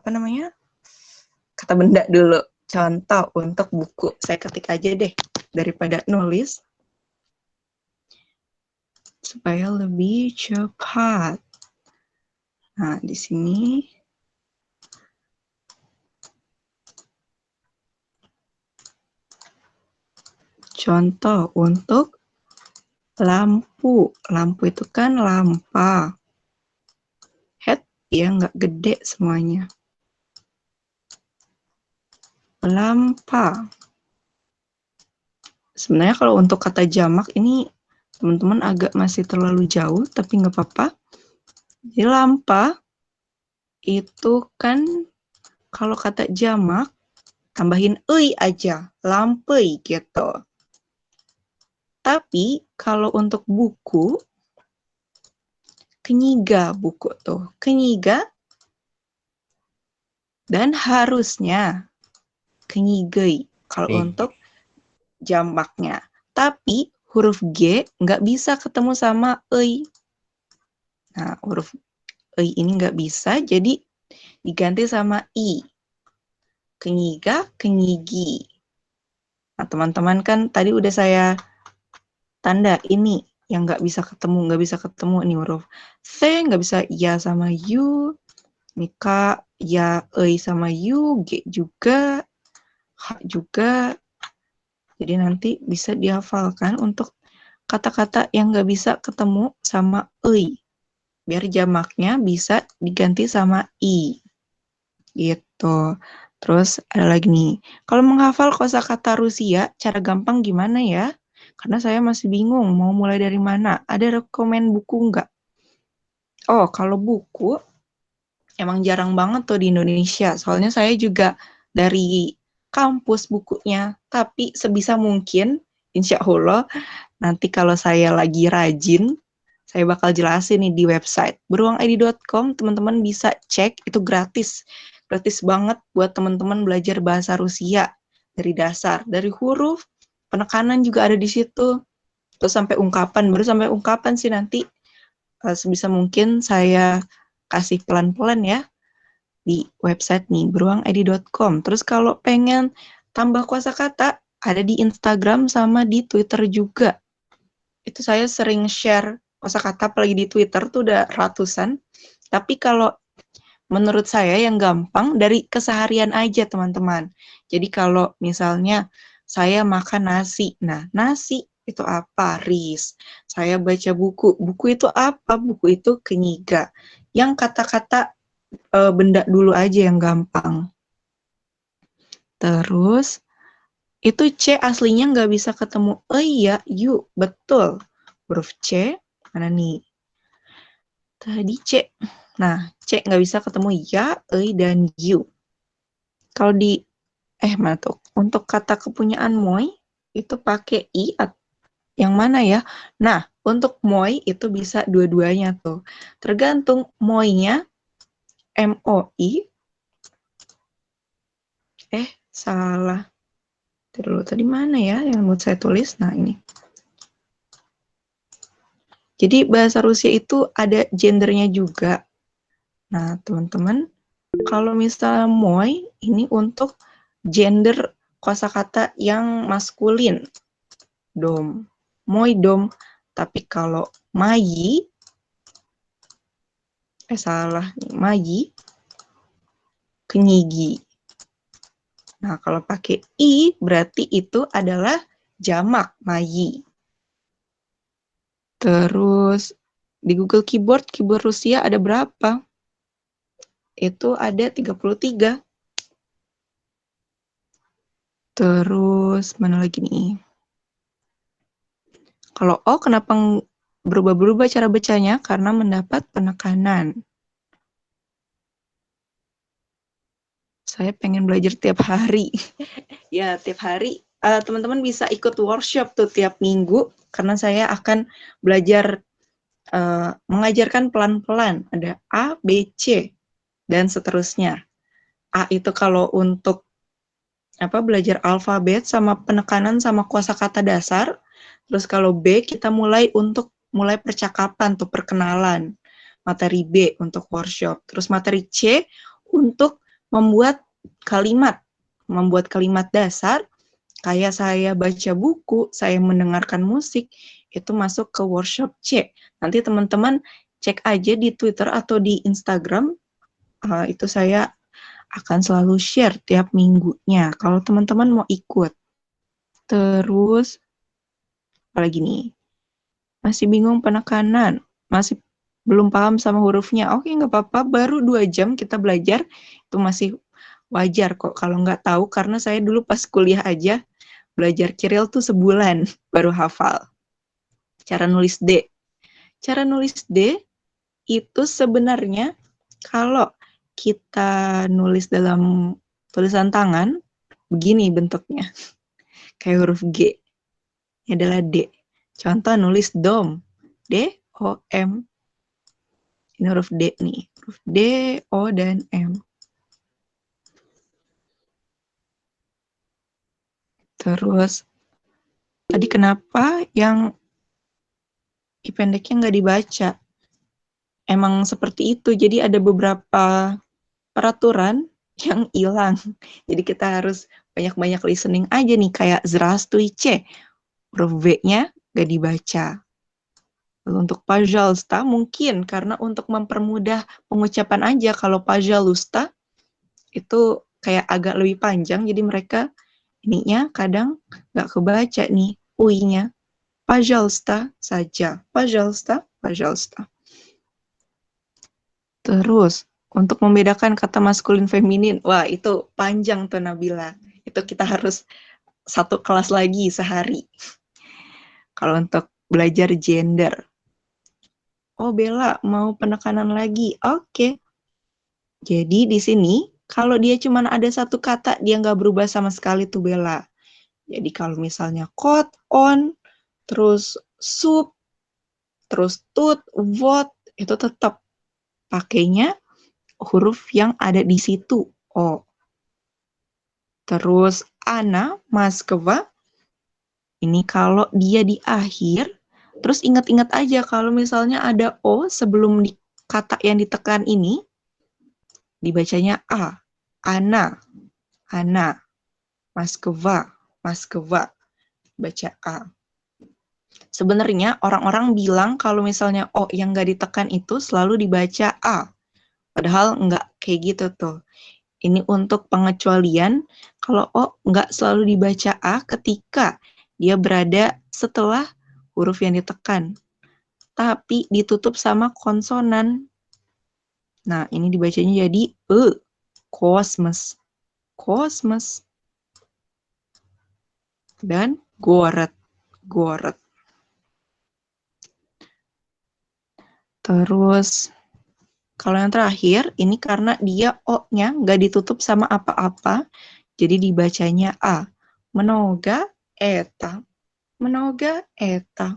kata benda dulu. Contoh untuk buku. Saya ketik aja deh daripada nulis supaya lebih cepat. Nah, di sini contoh untuk lampu. Lampu itu kan lampa. Head ya nggak gede semuanya. Lampa. Sebenarnya kalau untuk kata jamak ini teman-teman agak masih terlalu jauh, tapi nggak apa-apa. Jadi lampa itu kan kalau kata jamak tambahin euy aja, lampeuy gitu. Tapi kalau untuk buku, kenyiga buku tuh, kenyiga dan harusnya kenyigeuy kalau untuk jamaknya. Tapi huruf G nggak bisa ketemu sama euy. Nah, huruf euy ini nggak bisa, jadi diganti sama I. Kenyiga, kenyigi. Nah, teman-teman kan tadi udah saya tanda ini yang nggak bisa ketemu ini huruf C, nggak bisa ya sama U, ini K, ya, euy sama U, G juga, H juga. Jadi nanti bisa dihafalkan untuk kata-kata yang nggak bisa ketemu sama euy. Biar jamaknya bisa diganti sama I. Gitu. Terus ada lagi nih. Kalau menghafal kosakata Rusia, cara gampang gimana ya? Karena saya masih bingung mau mulai dari mana. Ada rekomen buku nggak? Oh, kalau buku, emang jarang banget tuh di Indonesia. Soalnya saya juga dari kampus bukunya. Tapi sebisa mungkin, insya Allah, nanti kalau saya lagi rajin, saya bakal jelasin nih di website beruangid.com, teman-teman bisa cek, itu gratis. Gratis banget buat teman-teman belajar bahasa Rusia dari dasar, dari huruf, penekanan juga ada di situ. Terus sampai ungkapan, baru sampai ungkapan sih nanti sebisa mungkin saya kasih pelan-pelan ya di website nih beruangid.com. Terus kalau pengen tambah kosakata, ada di Instagram sama di Twitter juga. Itu saya sering share kosakata apalagi di Twitter tuh udah ratusan. Tapi kalau menurut saya yang gampang dari keseharian aja teman-teman. Jadi kalau misalnya saya makan nasi. Nah, nasi itu apa? Ris. Saya baca buku. Buku itu apa? Buku itu kenyiga. Yang kata-kata benda dulu aja yang gampang. Terus itu C aslinya nggak bisa ketemu ya, U. Betul. Huruf C, mana nih? Tadi C. Nah, C nggak bisa ketemu ya, dan U. Kalau di, mana tuh? Untuk kata kepunyaan Moy, itu pakai I, yang mana ya? Nah, untuk Moy itu bisa dua-duanya tuh. Tergantung Moy-nya, M-O-I. Salah. Dulu tadi mana ya yang mau saya tulis? Nah, ini. Jadi bahasa Rusia itu ada gendernya juga. Nah, teman-teman, kalau misalnya moy, ini untuk gender kosakata yang maskulin. Dom. Moy dom. Tapi kalau mayi, salah. Mayi, kenyigi. Nah, kalau pakai I, berarti itu adalah jamak, mayi. Terus, di Google Keyboard Rusia ada berapa? Itu ada 33. Terus, mana lagi nih? Kalau O, kenapa berubah-berubah cara bacanya? Karena mendapat penekanan. Saya pengen belajar tiap hari. Ya, tiap hari. Teman-teman bisa ikut workshop tuh tiap minggu. Karena saya akan belajar mengajarkan pelan-pelan. Ada A, B, C, dan seterusnya. A itu kalau untuk belajar alfabet sama penekanan sama kosakata dasar. Terus kalau B kita mulai percakapan tuh perkenalan. Materi B untuk workshop. Terus materi C untuk membuat kalimat dasar. Kayak saya baca buku, saya mendengarkan musik, itu masuk ke workshop C. Nanti teman-teman cek aja di Twitter atau di Instagram. Itu saya akan selalu share tiap minggunya. Kalau teman-teman mau ikut. Terus, apalagi nih? Masih bingung penekanan. Masih belum paham sama hurufnya. Oke, nggak apa-apa. Baru 2 jam kita belajar. Itu masih wajar kok kalau nggak tahu. Karena saya dulu pas kuliah aja, belajar Kiril tuh sebulan baru hafal. Cara nulis D. Cara nulis D itu sebenarnya kalau kita nulis dalam tulisan tangan, begini bentuknya. Kayak huruf G. Ini adalah D. Contoh nulis dom. D-O-M. Ini huruf D nih. Huruf D, O, dan M. Terus, tadi kenapa yang I pendeknya nggak dibaca? Emang seperti itu. Jadi ada beberapa peraturan yang hilang. Jadi kita harus banyak-banyak listening aja nih. Kayak Здравствуйте. Huruf V-nya nggak dibaca. Lalu untuk пожалуйста mungkin karena untuk mempermudah pengucapan aja. Kalau пожалуйста itu kayak agak lebih panjang. Jadi mereka ininya kadang nggak kebaca nih UI-nya. Пожалуйста saja. Пожалуйста, пожалуйста. Terus, untuk membedakan kata maskulin feminin, wah itu panjang tuh Nabila. Itu kita harus satu kelas lagi sehari. Kalau untuk belajar gender. Oh Bella, mau penekanan lagi? Oke. Jadi di sini, kalau dia cuma ada satu kata, dia nggak berubah sama sekali tuh Bella. Jadi kalau misalnya coat, on, terus soup, terus tooth, what, itu tetap pakainya huruf yang ada di situ, O. Terus Ana, Moskva, ini kalau dia di akhir, terus ingat-ingat aja kalau misalnya ada O sebelum kata yang ditekan ini, dibacanya A. Ana, Ana, Moskva, Moskva, baca A. Sebenarnya orang-orang bilang kalau misalnya O yang nggak ditekan itu selalu dibaca A. Padahal nggak kayak gitu tuh. Ini untuk pengecualian kalau O nggak selalu dibaca A ketika dia berada setelah huruf yang ditekan. Tapi ditutup sama konsonan. Nah, ini dibacanya jadi E. Kosmos. Kosmos. Dan goret. Goret. Terus, kalau yang terakhir, ini karena dia O-nya nggak ditutup sama apa-apa, jadi dibacanya A. Mnoga eta. Mnoga eta.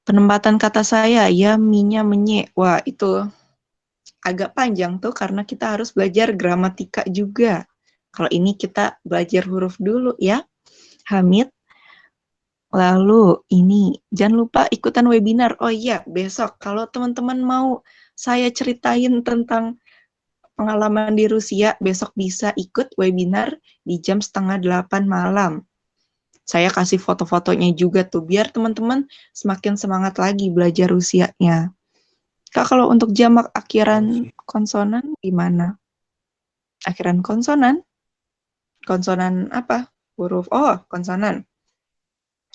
Penempatan kata saya, ya, minya, menye. Wah, itu agak panjang tuh, karena kita harus belajar gramatika juga. Kalau ini kita belajar huruf dulu ya. Hamid. Lalu ini, jangan lupa ikutan webinar. Oh iya, besok kalau teman-teman mau saya ceritain tentang pengalaman di Rusia, besok bisa ikut webinar di jam 7:30 malam. Saya kasih foto-fotonya juga tuh, biar teman-teman semakin semangat lagi belajar Rusianya. Kak, kalau untuk jamak akhiran konsonan gimana? Akhiran konsonan? Konsonan apa? Huruf, konsonan.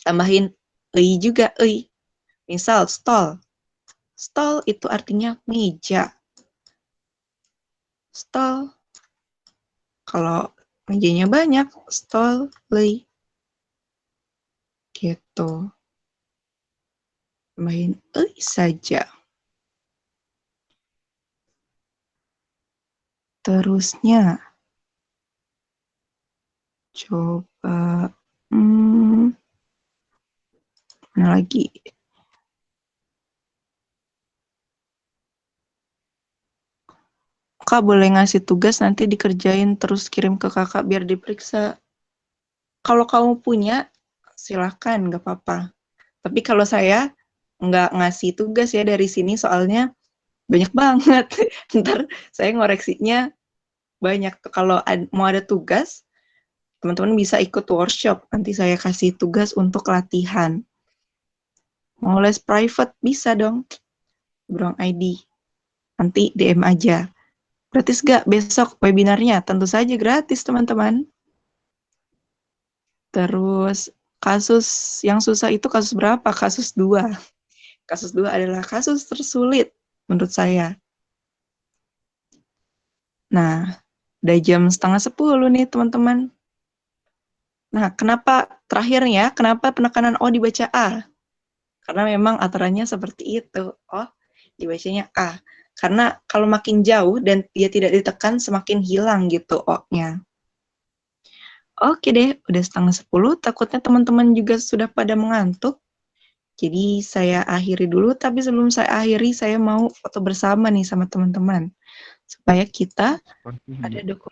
Tambahin ei juga, ei. Misal, stol. Stol itu artinya meja. Stol. Kalau mejanya banyak, stol, ei. Gitu. Tambahin ei saja. Terusnya. Coba. Mana lagi? Kak boleh ngasih tugas nanti dikerjain terus kirim ke kakak biar diperiksa. Kalau kamu punya, silakan, nggak apa-apa. Tapi kalau saya nggak ngasih tugas ya dari sini soalnya banyak banget. Ntar saya ngoreksinya banyak. Kalau mau ada tugas, teman-teman bisa ikut workshop. Nanti saya kasih tugas untuk latihan. Mau les private, bisa dong. Brong ID. Nanti DM aja. Gratis gak besok webinarnya? Tentu saja gratis, teman-teman. Terus, kasus yang susah itu kasus berapa? Kasus 2. Kasus 2 adalah kasus tersulit, menurut saya. Nah, udah jam 9:30 nih, teman-teman. Nah, kenapa terakhirnya, kenapa penekanan O dibaca A? Karena memang aturannya seperti itu. Oh, dibacanya A. Karena kalau makin jauh dan dia tidak ditekan, semakin hilang gitu O-nya. Oke deh, udah 9:30. Takutnya teman-teman juga sudah pada mengantuk. Jadi saya akhiri dulu, tapi sebelum saya akhiri, saya mau foto bersama nih sama teman-teman. Supaya kita ada dokumen